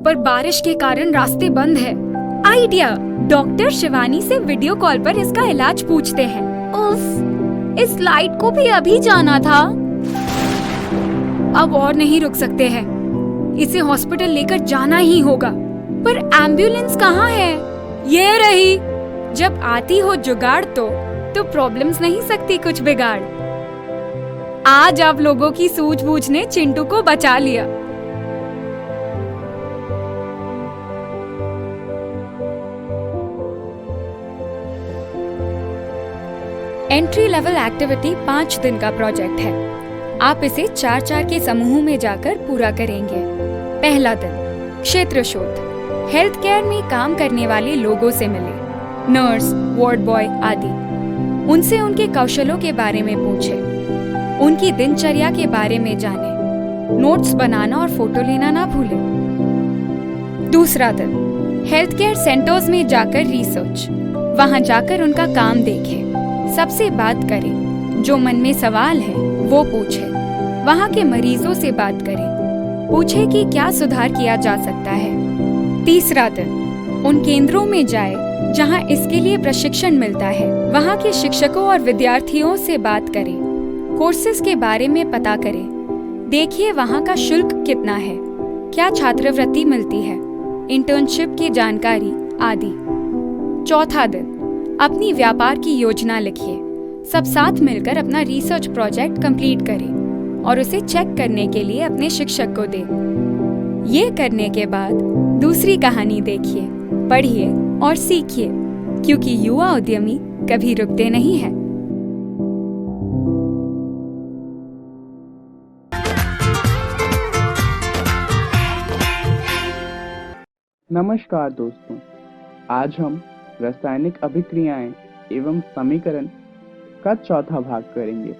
पर बारिश के कारण रास्ते बंद है। आइडिया, डॉक्टर शिवानी से वीडियो कॉल पर इसका इलाज पूछते हैं। उफ, इस लाइट को भी अभी जाना था। अब और नहीं रुक सकते हैं, इसे हॉस्पिटल लेकर जाना ही होगा। पर एम्बुलेंस कहाँ है? ये रही। जब आती हो जुगाड़ तो प्रॉब्लम्स नहीं सकती कुछ बिगाड़। आज आप लोगों की सूझबूझ ने चिंटू को बचा लिया। एंट्री लेवल एक्टिविटी 5 दिन का प्रोजेक्ट है। आप इसे 4-4 के समूह में जाकर पूरा करेंगे। पहला दिन, क्षेत्र शोध। हेल्थ केयर में काम करने वाले लोगों से मिले, नर्स, वार्ड बॉय आदि। उनसे उनके कौशलों के बारे में पूछे, उनकी दिनचर्या के बारे में जाने। नोट्स बनाना और फोटो लेना ना भूलें। दूसरा दिन, हेल्थ केयर सेंटर्स में जाकर रिसर्च। वहां जाकर उनका काम देखें, सबसे बात करें, जो मन में सवाल है वो पूछें। वहां के मरीजों से बात करें, पूछे कि क्या सुधार किया जा सकता है। तीसरा दिन, उन केंद्रों में जाए जहां इसके लिए प्रशिक्षण मिलता है। वहां के शिक्षकों और विद्यार्थियों से बात करें, कोर्सेज के बारे में पता करें। देखिए वहां का शुल्क कितना है, क्या छात्रवृत्ति मिलती है, इंटर्नशिप की जानकारी आदि। चौथा दिन, अपनी व्यापार की योजना लिखिए। सब साथ मिलकर अपना रिसर्च प्रोजेक्ट कंप्लीट करें और उसे चेक करने के लिए अपने शिक्षक को दें। ये करने के बाद दूसरी कहानी देखिए, पढ़िए और सीखिए, क्योंकि युवा उद्यमी कभी रुकते नहीं हैं। नमस्कार दोस्तों, आज हम रासायनिक अभिक्रियाएं एवं समीकरण का चौथा भाग करेंगे।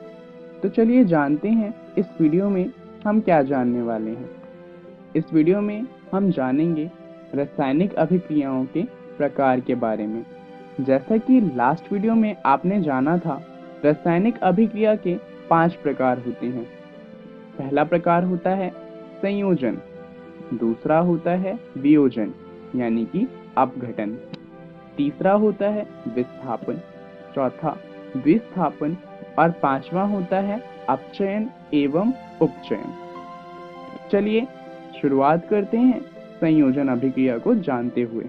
तो चलिए जानते हैं इस वीडियो में हम क्या जानने वाले हैं। इस वीडियो में हम जानेंगे रासायनिक अभिक्रियाओं के प्रकार के बारे में। जैसा कि लास्ट वीडियो में आपने जाना था, रासायनिक अभिक्रिया के 5 प्रकार होते हैं। पहला प्रकार होता है संयोजन, दूसरा होता है वियोजन यानी कि अपघटन, तीसरा होता है विस्थापन, चौथा विस्थापन और पांचवा होता है अपचयन एवं उपचयन। चलिए शुरुआत करते हैं संयोजन अभिक्रिया को जानते हुए।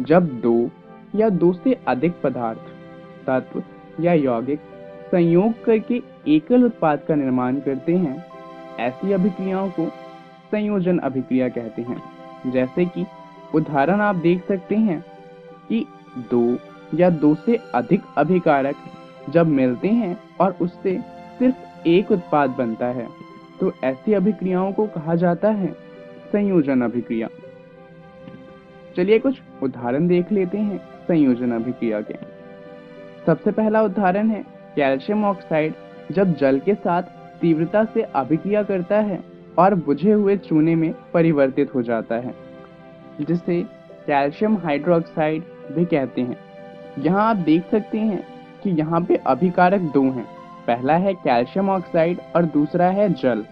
जब 2 या 2 से अधिक पदार्थ, तत्व या यौगिक संयोग करके एकल उत्पाद का निर्माण करते हैं, ऐसी अभिक्रियाओं को संयोजन अभिक्रिया कहते हैं। जैसे कि उदाहरण आप देख सकते हैं कि 2 या 2 से अधिक अभिकारक जब मिलते हैं और उससे सिर्फ एक उत्पाद बनता है, तो ऐसी अभिक्रियाओं को कहा जाता है संयोजन अभिक्रिया। चलिए कुछ उदाहरण देख लेते हैं संयोजन अभिक्रिया के। सबसे पहला उदाहरण है कैल्शियम ऑक्साइड जब जल के साथ तीव्रता से अभिक्रिया करता है और बुझे हुए चूने में परिवर्तित हो जाता है, जिसे कैल्शियम हाइड्रोक्साइड भी कहते हैं। यहाँ आप देख सकते हैं कि यहाँ पे अभिकारक 2 हैं। पहला है कैल्शियम ऑक्साइड और दूसरा है जल।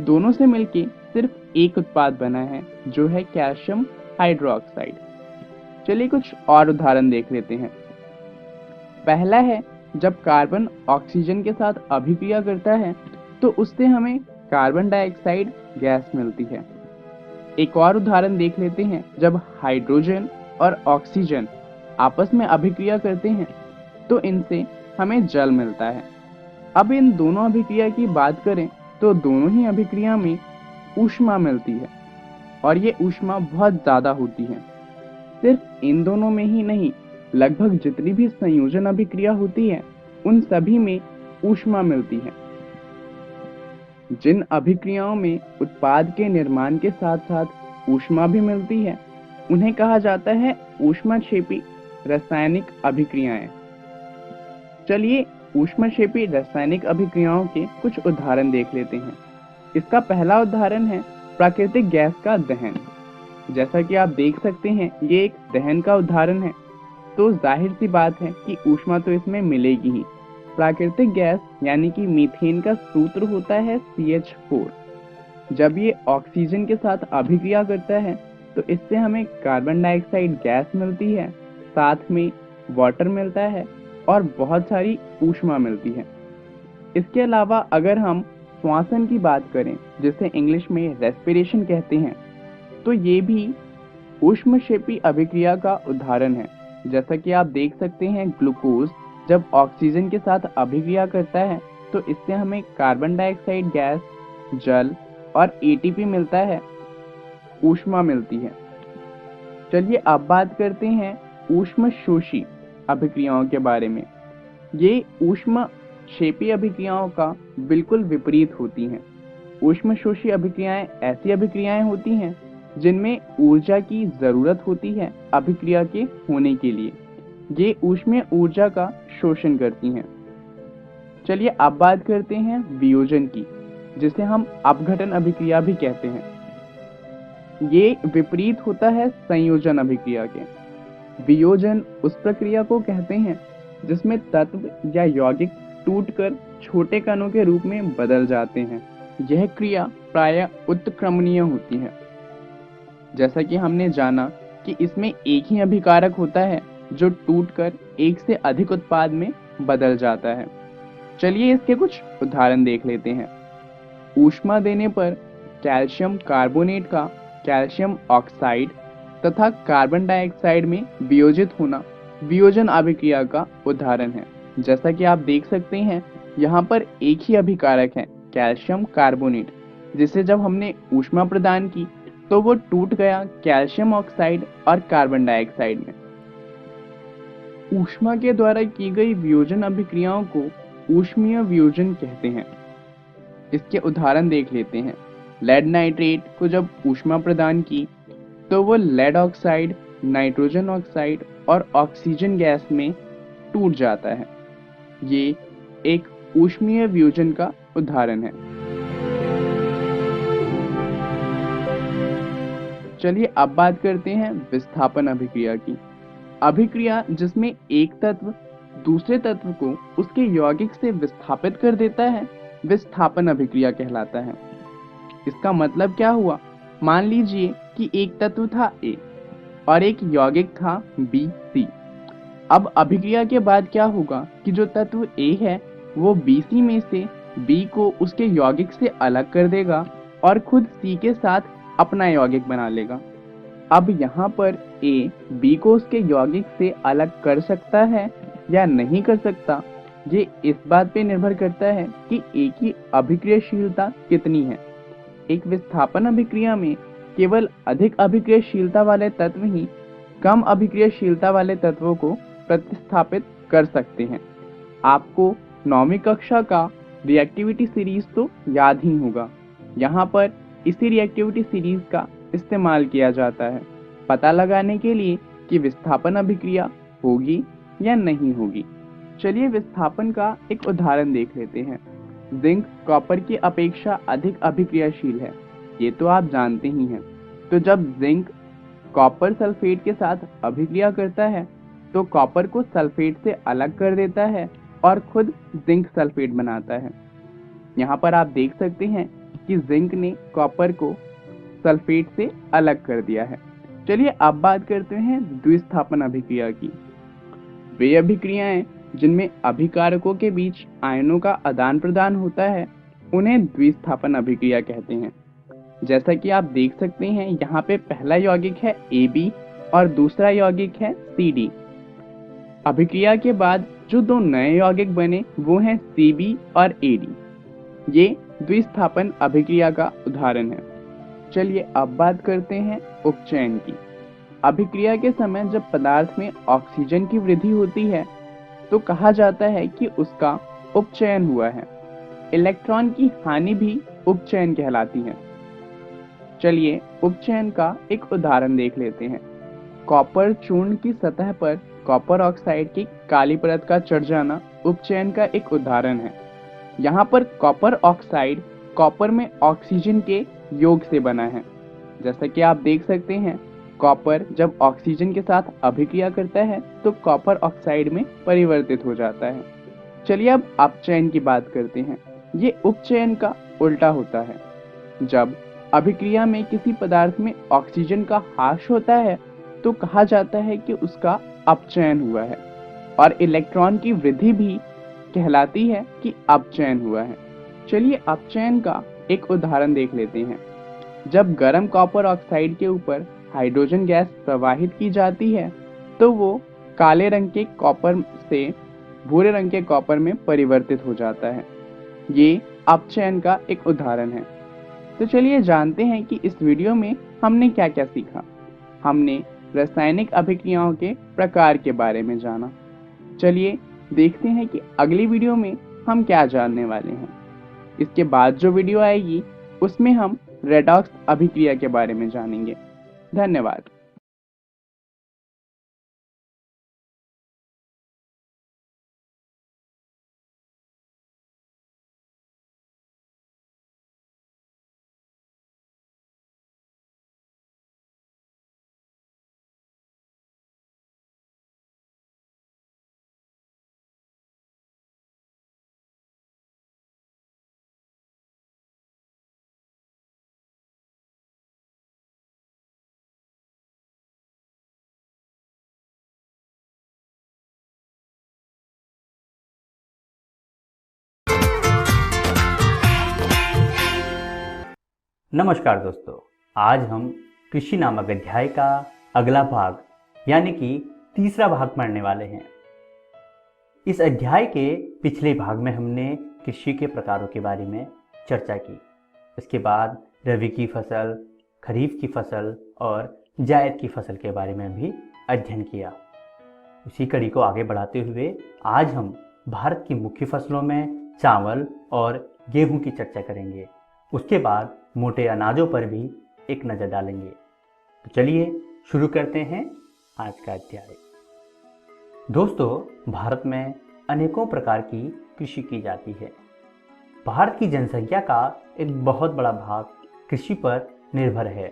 दोनों से मिलके सिर्फ एक उत्पाद बना है, जो है कैल्शियम हाइड्रोक्साइड। चलिए कुछ और उदाहरण देख लेते हैं। पहला है जब कार्बन ऑक्सीजन के साथ अभिक्रिया करता है तो उससे हमें कार्बन डाइऑक्साइड गैस मिलती है। एक और उदाहरण देख लेते हैं जब हाइड्रोजन और ऑक्सीजन आपस में अभिक्रिया करते हैं तो इनसे हमें जल मिलता है। अब इन दोनों अभिक्रिया की बात करें तो दोनों ही अभिक्रिया में ऊष्मा मिलती है और ये ऊष्मा बहुत ज़्यादा होती है। सिर्फ इन दोनों में ही नहीं, लगभग जितनी भी संयोजन अभिक्रिया होती है उन सभी में ऊष्मा मिलती है। जिन अभिक्रियाओं में उत्पाद के निर्माण के साथ साथ ऊष्मा भी मिलती है उन्हें कहा जाता है ऊष्मक्षेपी रासायनिक अभिक्रियाएं। चलिए ऊष्मक्षेपी रासायनिक अभिक्रियाओं के कुछ उदाहरण देख लेते हैं। इसका पहला उदाहरण है प्राकृतिक गैस का दहन। जैसा कि आप देख सकते हैं ये एक दहन का उदाहरण है, तो जाहिर सी बात है कि ऊष्मा तो इसमें मिलेगी ही। प्राकृतिक गैस यानी कि मीथेन का सूत्र होता है CH4। जब ये ऑक्सीजन के साथ अभिक्रिया करता है तो इससे हमें कार्बन डाइऑक्साइड गैस मिलती है, साथ में वाटर मिलता है और बहुत सारी ऊष्मा मिलती है। इसके अलावा अगर हम श्वसन की बात करें, जिसे इंग्लिश में रेस्पिरेशन कहते हैं, तो ये भी ऊष्मक्षेपी अभिक्रिया का उदाहरण है। जैसा कि आप देख सकते हैं ग्लूकोज जब ऑक्सीजन के साथ अभिक्रिया करता है तो इससे हमें कार्बन डाइऑक्साइड गैस, जल और ATP मिलता है, ऊष्मा मिलती है। चलिए अब बात करते हैं ऊष्मशोषी अभिक्रियाओं के बारे में। ये ऊष्मक्षेपी अभिक्रियाओं का बिल्कुल विपरीत होती हैं। ऊष्मशोषी अभिक्रियाएं ऐसी अभिक्रियाएं होती हैं जिनमें ऊर्जा की जरूरत होती है अभिक्रिया के होने के लिए। ये ऊष्मीय ऊर्जा का शोषण करती हैं। चलिए अब बात करते हैं वियोजन की, जिसे हम अपघटन अभिक्रिया भी कहते हैं। ये विपरीत होता है संयोजन अभिक्रिया के। वियोजन उस प्रक्रिया को कहते हैं जिसमें तत्व या यौगिक टूटकर छोटे कणों के रूप में बदल जाते हैं। यह क्रिया प्रायः उत्क्रमणीय होती है। जैसा कि हमने जाना कि इसमें एक ही अभिकारक होता है जो टूटकर एक से अधिक उत्पाद में बदल जाता है। चलिए इसके कुछ उदाहरण देख लेते हैं। ऊष्मा देने पर कैल्शियम कार्बोनेट का कैल्शियम ऑक्साइड तथा कार्बन डाइऑक्साइड में वियोजित होना वियोजन अभिक्रिया का उदाहरण है। जैसा कि आप देख सकते हैं यहाँ पर एक ही अभिकारक है कैल्शियम कार्बोनेट, जिसे जब हमने ऊष्मा प्रदान की तो वो टूट गया कैल्शियम ऑक्साइड और कार्बन डाइऑक्साइड में। ऊष्मा के द्वारा की गई वियोजन अभिक्रियाओं को ऊष्मीय वियोजन कहते हैं। इसके उदाहरण देख लेते हैं। लेड नाइट्रेट को जब ऊष्मा प्रदान की तो वो लेड ऑक्साइड, नाइट्रोजन ऑक्साइड और ऑक्सीजन गैस में टूट जाता है। ये एक ऊष्मीय वियोजन का उदाहरण है। चलिए अब बात करते हैं विस्थापन अभिक्रिया की। अभिक्रिया जिसमें एक तत्व दूसरे तत्व को उसके यौगिक से विस्थापित कर देता है विस्थापन अभिक्रिया कहलाता है। इसका मतलब क्या हुआ? मान लीजिए कि एक तत्व था A और एक यौगिक था BC। अब अभिक्रिया के बाद क्या होगा कि जो तत्व A है वो BC में से B को उसके यौगिक से अलग कर देगा और खुद C के साथ अपना यौगिक बना लेगा। अब यहाँ पर A B को उसके यौगिक से अलग कर सकता है या नहीं कर सकता, ये इस बात पे निर्भर करता है कि A की अभिक्रियाशीलता कितनी है। एक विस्थापन अभिक्रिया में केवल अधिक अभिक्रियाशीलता वाले तत्व ही कम अभिक्रियाशीलता वाले तत्वों को प्रतिस्थापित कर सकते हैं। आपको 9वीं कक्षा का रिएक्टिविटी सीरीज तो याद ही होगा। यहाँ पर इसी रिएक्टिविटी सीरीज का इस्तेमाल किया जाता है पता लगाने के लिए कि विस्थापन अभिक्रिया होगी या नहीं होगी। चलिए विस्थापन का एक उदाहरण देख लेते हैं। जिंक कॉपर की अपेक्षा अधिक अभिक्रियाशील है, ये तो आप जानते ही हैं। तो जब जिंक कॉपर सल्फेट के साथ अभिक्रिया करता है तो कॉपर को सल्फेट से अलग कर देता है और खुद जिंक सल्फेट बनाता है। यहाँ पर आप देख सकते हैं कि जिंक ने कॉपर को सल्फेट से अलग कर दिया है। चलिए अब बात करते हैं द्विस्थापन अभिक्रिया की। वे अभिक्रियाएं जिनमें अभिकारकों के बीच आयनों का आदान प्रदान होता है उन्हें द्विस्थापन अभिक्रिया कहते हैं। जैसा कि आप देख सकते हैं यहाँ पे पहला यौगिक है AB और दूसरा यौगिक है CD। अभिक्रिया के बाद जो दो नए यौगिक बने वो हैं CB और AD। ये द्विस्थापन अभिक्रिया का उदाहरण है। चलिए अब बात करते हैं उपचयन की। अभिक्रिया के समय जब पदार्थ में ऑक्सीजन की वृद्धि होती है तो कहा जाता है कि उसका उपचयन हुआ है। इलेक्ट्रॉन की हानि भी उपचयन कहलाती है। चलिए उपचयन का एक उदाहरण देख लेते हैं। कॉपर चूर्ण की सतह पर कॉपर ऑक्साइड की काली परत का चढ़ जाना उपचयन का एक उदाहरण है। यहाँ पर कॉपर ऑक्साइड कॉपर में ऑक्सीजन के योग से बना है। जैसा कि आप देख सकते हैं, कॉपर जब ऑक्सीजन के साथ अभिक्रिया करता है तो कॉपर ऑक्साइड में परिवर्तित हो जाता है। चलिए अब अपचयन की बात करते हैं। ये उपचयन का उल्टा होता है। जब अभिक्रिया में किसी पदार्थ में ऑक्सीजन का ह्रास होता है तो कहा जाता है कि उसका अपचयन हुआ है, और इलेक्ट्रॉन की वृद्धि भी कहलाती है कि अपचयन हुआ है। चलिए अपचयन का एक उदाहरण देख लेते हैं। जब गर्म कॉपर ऑक्साइड के ऊपर हाइड्रोजन गैस प्रवाहित की जाती है तो वो काले रंग के कॉपर से भूरे रंग के कॉपर में परिवर्तित हो जाता है। ये अपचयन का एक उदाहरण है। तो चलिए जानते हैं कि इस वीडियो में हमने क्या क्या सीखा। हमने रासायनिक अभिक्रियाओं के प्रकार के बारे में जाना। चलिए देखते हैं कि अगली वीडियो में हम क्या जानने वाले हैं। इसके बाद जो वीडियो आएगी उसमें हम रेडॉक्स अभिक्रिया के बारे में जानेंगे। धन्यवाद। नमस्कार दोस्तों, आज हम कृषि नामक अध्याय का अगला भाग यानी कि तीसरा भाग पढ़ने वाले हैं। इस अध्याय के पिछले भाग में हमने कृषि के प्रकारों के बारे में चर्चा की। इसके बाद रबी की फसल, खरीफ की फसल और जायद की फसल के बारे में भी अध्ययन किया। उसी कड़ी को आगे बढ़ाते हुए आज हम भारत की मुख्य फसलों में चावल और गेहूं की चर्चा करेंगे। उसके बाद मोटे अनाजों पर भी एक नज़र डालेंगे। तो चलिए शुरू करते हैं आज का अध्याय। दोस्तों, भारत में अनेकों प्रकार की कृषि की जाती है। भारत की जनसंख्या का एक बहुत बड़ा भाग कृषि पर निर्भर है।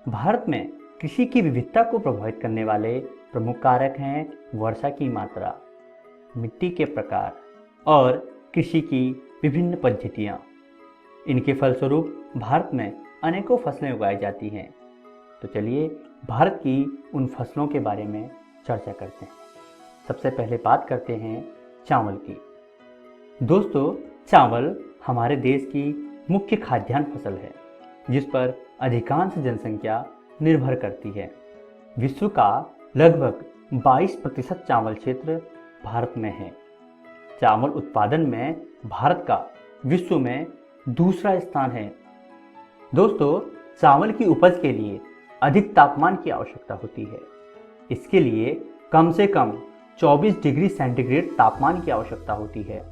भारत में कृषि की विविधता को प्रभावित करने वाले प्रमुख कारक हैं वर्षा की मात्रा, मिट्टी के प्रकार और कृषि की विभिन्न पद्धतियाँ। इनके फलस्वरूप भारत में अनेकों फसलें उगाई जाती हैं। तो चलिए भारत की उन फसलों के बारे में चर्चा करते हैं। सबसे पहले बात करते हैं चावल की। दोस्तों, चावल हमारे देश की मुख्य खाद्यान्न फसल है जिस पर अधिकांश जनसंख्या निर्भर करती है। विश्व का लगभग 22% चावल क्षेत्र भारत में है। चावल उत्पादन में भारत का विश्व में दूसरा स्थान है। दोस्तों, चावल की उपज के लिए अधिक तापमान की आवश्यकता होती है। इसके लिए कम से कम 24 डिग्री सेंटीग्रेड तापमान की आवश्यकता होती है।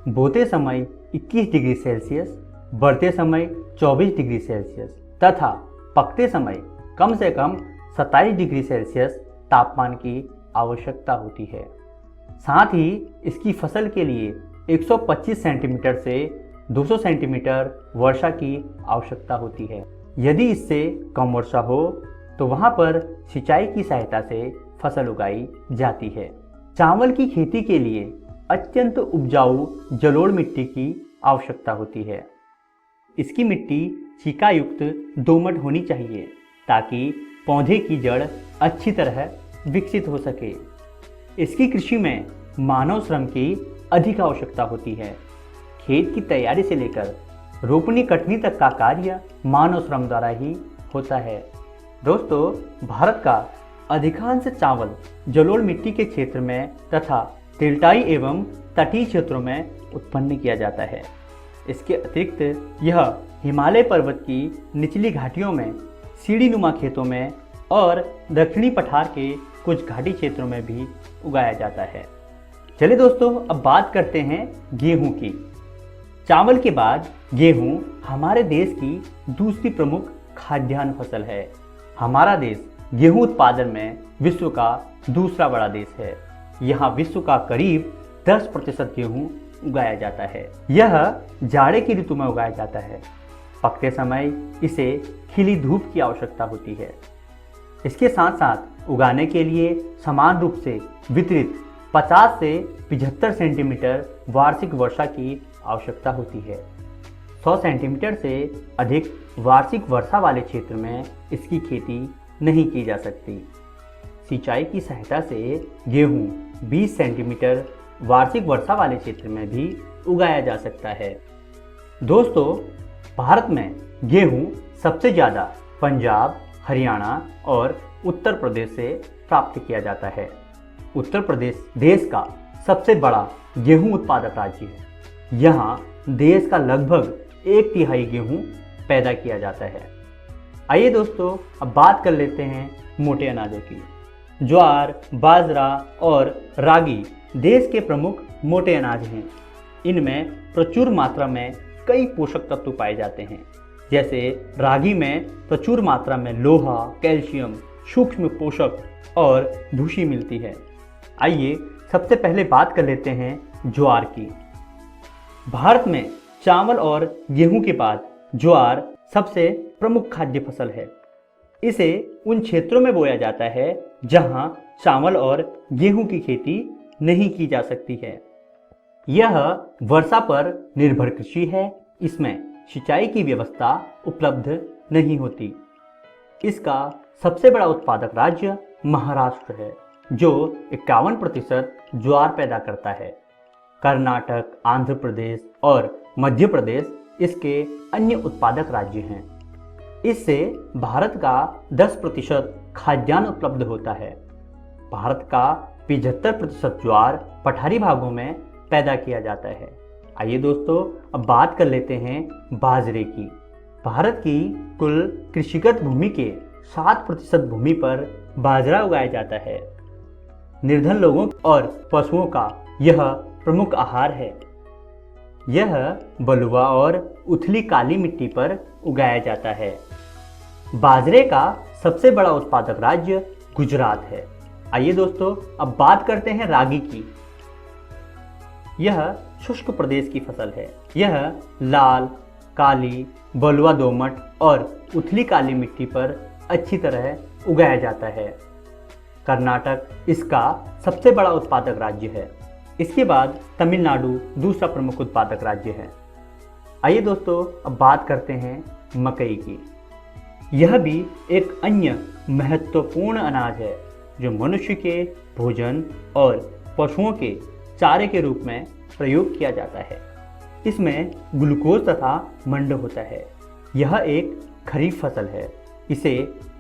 बोते समय 21 डिग्री सेल्सियस, बढ़ते समय 24 डिग्री सेल्सियस तथा पकते समय कम से कम 27 डिग्री सेल्सियस तापमान की आवश्यकता होती है। साथ ही इसकी फसल के लिए 125 सेंटीमीटर से 200 सेंटीमीटर वर्षा की आवश्यकता होती है। यदि इससे कम वर्षा हो तो वहाँ पर सिंचाई की सहायता से फसल उगाई जाती है। चावल की खेती के लिए अत्यंत उपजाऊ जलोढ़ मिट्टी की आवश्यकता होती है। इसकी मिट्टी चिकायुक्त दोमट होनी चाहिए ताकि पौधे की जड़ अच्छी तरह विकसित हो सके। इसकी कृषि में मानव श्रम की अधिक आवश्यकता होती है। खेत की तैयारी से लेकर रोपनी कटनी तक का कार्य मानव श्रम द्वारा ही होता है। दोस्तों, भारत का अधिकांश चावल जलोढ़ मिट्टी के क्षेत्र में तथा तेलटाई एवं तटीय क्षेत्रों में उत्पन्न किया जाता है। इसके अतिरिक्त यह हिमालय पर्वत की निचली घाटियों में, सीढ़ीनुमा खेतों में और दक्षिणी पठार के कुछ घाटी क्षेत्रों में भी उगाया जाता है। चलिए दोस्तों, अब बात करते हैं गेहूं की। चावल के बाद गेहूं हमारे देश की दूसरी प्रमुख खाद्यान्न फसल है। हमारा देश गेहूं उत्पादन में विश्व का दूसरा बड़ा देश है। यहाँ विश्व का करीब 10% गेहूं उगाया जाता है। यह जाड़े की ऋतु में उगाया जाता है। पकते समय इसे खिली धूप की आवश्यकता होती है। इसके साथ साथ उगाने के लिए समान रूप से वितरित 50 से 75 सेंटीमीटर वार्षिक वर्षा की आवश्यकता होती है। 100 सेंटीमीटर से अधिक वार्षिक वर्षा वाले क्षेत्र में इसकी खेती नहीं की जा सकती। सिंचाई की सहायता से गेहूं 20 सेंटीमीटर वार्षिक वर्षा वाले क्षेत्र में भी उगाया जा सकता है। दोस्तों, भारत में गेहूं सबसे ज़्यादा पंजाब, हरियाणा और उत्तर प्रदेश से प्राप्त किया जाता है। उत्तर प्रदेश देश का सबसे बड़ा गेहूं उत्पादक राज्य है। यहाँ देश का लगभग 1/3 गेहूं पैदा किया जाता है। आइए दोस्तों, अब बात कर लेते हैं मोटे अनाजों की। ज्वार, बाजरा और रागी देश के प्रमुख मोटे अनाज हैं। इनमें प्रचुर मात्रा में कई पोषक तत्व पाए जाते हैं। जैसे रागी में प्रचुर मात्रा में लोहा, कैल्शियम, सूक्ष्म पोषक और भूसी मिलती है। आइए सबसे पहले बात कर लेते हैं ज्वार की। भारत में चावल और गेहूं के बाद ज्वार सबसे प्रमुख खाद्य फसल है। इसे उन क्षेत्रों में बोया जाता है जहां चावल और गेहूं की खेती नहीं की जा सकती है। यह वर्षा पर निर्भर कृषि है। इसमें सिंचाई की व्यवस्था उपलब्ध नहीं होती। इसका सबसे बड़ा उत्पादक राज्य महाराष्ट्र है, जो 51% ज्वार पैदा करता है। कर्नाटक, आंध्र प्रदेश और मध्य प्रदेश इसके अन्य उत्पादक राज्य हैं। इससे भारत का 10% खाद्यान्न उपलब्ध होता है। भारत का 75% ज्वार पठारी भागों में पैदा किया जाता है। आइए दोस्तों, अब बात कर लेते हैं बाजरे की। भारत की कुल कृषिगत भूमि के 7% भूमि पर बाजरा उगाया जाता है। निर्धन लोगों और पशुओं का यह प्रमुख आहार है। यह बलुआ और उथली काली मिट्टी पर उगाया जाता है। बाजरे का सबसे बड़ा उत्पादक राज्य गुजरात है। आइए दोस्तों, अब बात करते हैं रागी की। यह शुष्क प्रदेश की फसल है। यह लाल, काली, बलुआ दोमट और उथली काली मिट्टी पर अच्छी तरह उगाया जाता है। कर्नाटक इसका सबसे बड़ा उत्पादक राज्य है। इसके बाद तमिलनाडु दूसरा प्रमुख उत्पादक राज्य है। आइए दोस्तों, अब बात करते हैं मकई की। यह भी एक अन्य महत्वपूर्ण अनाज है जो मनुष्य के भोजन और पशुओं के चारे के रूप में प्रयोग किया जाता है। इसमें ग्लूकोज तथा मंड होता है। यह एक खरीफ फसल है। इसे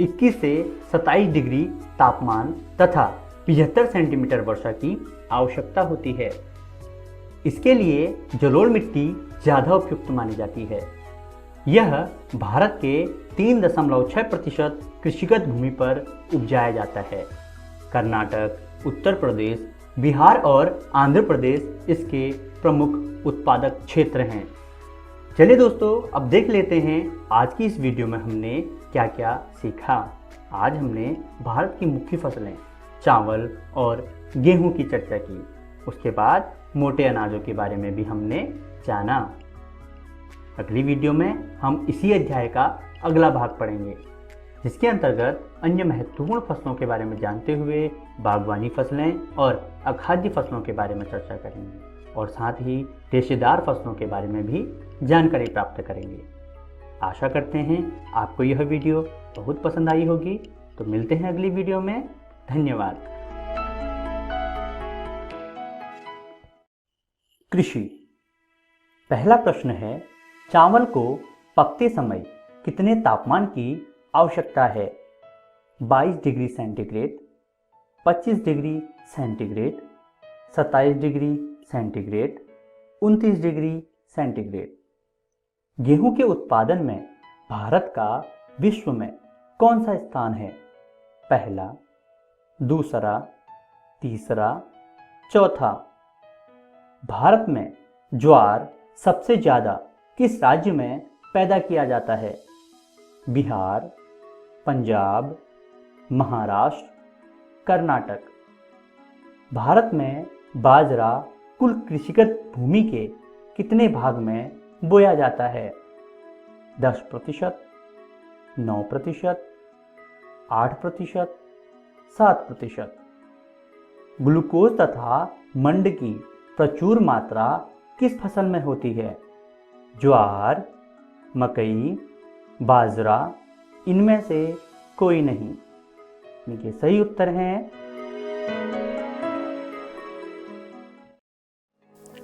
21 से 27 डिग्री तापमान तथा 75 सेंटीमीटर वर्षा की आवश्यकता होती है। इसके लिए जलोढ़ मिट्टी ज़्यादा उपयुक्त मानी जाती है। यह भारत के 3.6% कृषिगत भूमि पर उपजाया जाता है। कर्नाटक, उत्तर प्रदेश, बिहार और आंध्र प्रदेश इसके प्रमुख उत्पादक क्षेत्र हैं। चलिए दोस्तों, अब देख लेते हैं आज की इस वीडियो में हमने क्या क्या सीखा। आज हमने भारत की मुख्य फसलें चावल और गेहूं की चर्चा की। उसके बाद मोटे अनाजों के बारे में भी हमने जाना। अगली वीडियो में हम इसी अध्याय का अगला भाग पढ़ेंगे, जिसके अंतर्गत अन्य महत्वपूर्ण फसलों के बारे में जानते हुए बागवानी फसलें और अखाद्य फसलों के बारे में चर्चा करेंगे और साथ ही रेशेदार फसलों के बारे में भी जानकारी प्राप्त करेंगे। आशा करते हैं आपको यह वीडियो बहुत पसंद आई होगी। तो मिलते हैं अगली वीडियो में। धन्यवाद। कृषि। पहला प्रश्न है, चावल को पकते समय कितने तापमान की आवश्यकता है? 22 degree centigrade, 25 degree centigrade, 27 degree centigrade, 29 degree centigrade. गेहूं के उत्पादन में भारत का विश्व में कौन सा स्थान है? पहला, दूसरा, तीसरा, चौथा। भारत में ज्वार सबसे ज़्यादा किस राज्य में पैदा किया जाता है? बिहार, पंजाब, महाराष्ट्र, कर्नाटक। भारत में बाजरा कुल कृषिगत भूमि के कितने भाग में बोया जाता है? 10%, 9%, 8%, 7%। ग्लूकोज तथा मंड की प्रचुर मात्रा किस फसल में होती है? ज्वार, मकई, बाजरा, इनमें से कोई नहीं। इनके सही उत्तर हैं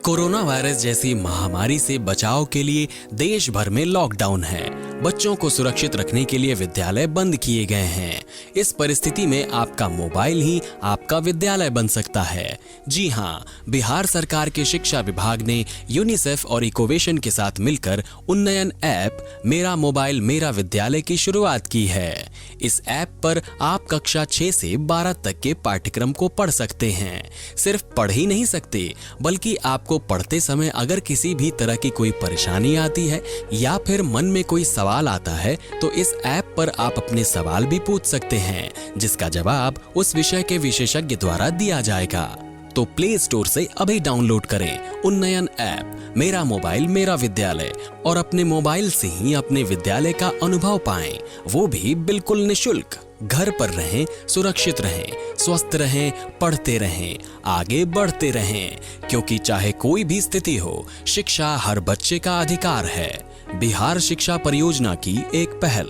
कोरोना वायरस जैसी महामारी से बचाव के लिए देश भर में लॉकडाउन है। बच्चों को सुरक्षित रखने के लिए विद्यालय बंद किए गए हैं। इस परिस्थिति में आपका मोबाइल ही आपका विद्यालय बन सकता है। जी हाँ, बिहार सरकार के शिक्षा विभाग ने यूनिसेफ और इकोवेशन के साथ मिलकर उन्नयन ऐप मेरा मोबाइल मेरा विद्यालय की शुरुआत की है। इस ऐप पर आप कक्षा 6 से 12 तक के पाठ्यक्रम को पढ़ सकते हैं। सिर्फ पढ़ ही नहीं सकते, बल्कि आपको पढ़ते समय अगर किसी भी तरह की कोई परेशानी आती है या फिर मन में कोई सवाल आता है तो इस ऐप पर आप अपने सवाल भी पूछ सकते हैं, जिसका जवाब उस विषय के विशेषज्ञ द्वारा दिया जाएगा। तो प्ले स्टोर से अभी डाउनलोड करें उन्नयन ऐप मेरा मोबाइल मेरा विद्यालय और अपने मोबाइल से ही अपने विद्यालय का अनुभव पाएं, वो भी बिल्कुल निशुल्क। घर पर रहें, सुरक्षित रहें, स्वस्थ रहें, पढ़ते रहें, आगे बढ़ते रहें, क्योंकि चाहे कोई भी स्थिति हो, शिक्षा हर बच्चे का अधिकार है। बिहार शिक्षा परियोजना की एक पहल।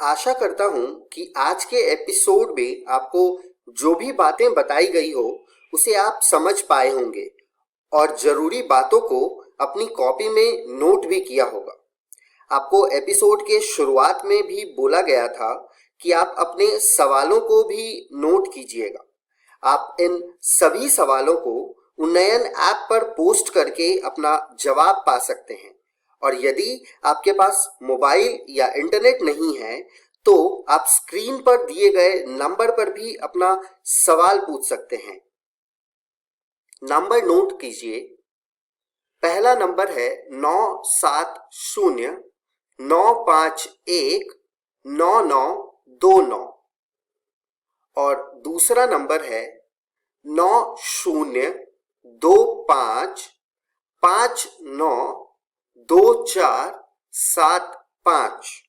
आशा करता हूं कि आज के एपिसोड में आपको जो भी बातें बताई गई हो उसे आप समझ पाए होंगे और जरूरी बातों को अपनी कॉपी में नोट भी किया होगा। आपको एपिसोड के शुरुआत में भी बोला गया था कि आप अपने सवालों को भी नोट कीजिएगा। आप इन सभी सवालों को उन्नयन ऐप पर पोस्ट करके अपना जवाब पा सकते हैं और यदि आपके पास मोबाइल या इंटरनेट नहीं है तो आप स्क्रीन पर दिए गए नंबर पर भी अपना सवाल पूछ सकते हैं। नंबर नोट कीजिए। पहला नंबर है 9709519929 और दूसरा नंबर है 9025952475।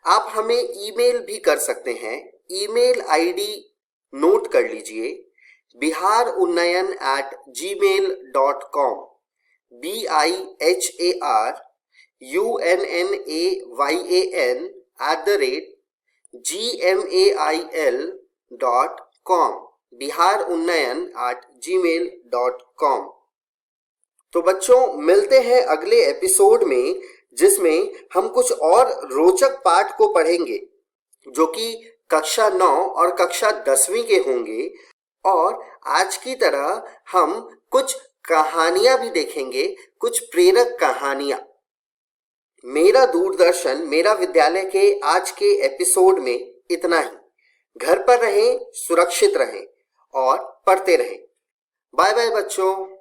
आप हमें ईमेल भी कर सकते हैं। ईमेल आईडी नोट कर लीजिए, biharunnyan@gmail.com, biharunnayan@gmail.com, biharunnyan@gmail.com। तो बच्चों, मिलते हैं अगले एपिसोड में, जिसमें हम कुछ और रोचक पाठ को पढ़ेंगे जो कि कक्षा 9 और कक्षा 10वीं के होंगे। और आज की तरह हम कुछ कहानियां भी देखेंगे, कुछ प्रेरक कहानियां। मेरा दूरदर्शन मेरा विद्यालय के आज के एपिसोड में इतना ही। घर पर रहें, सुरक्षित रहें और पढ़ते रहें। बाय बाय बच्चों।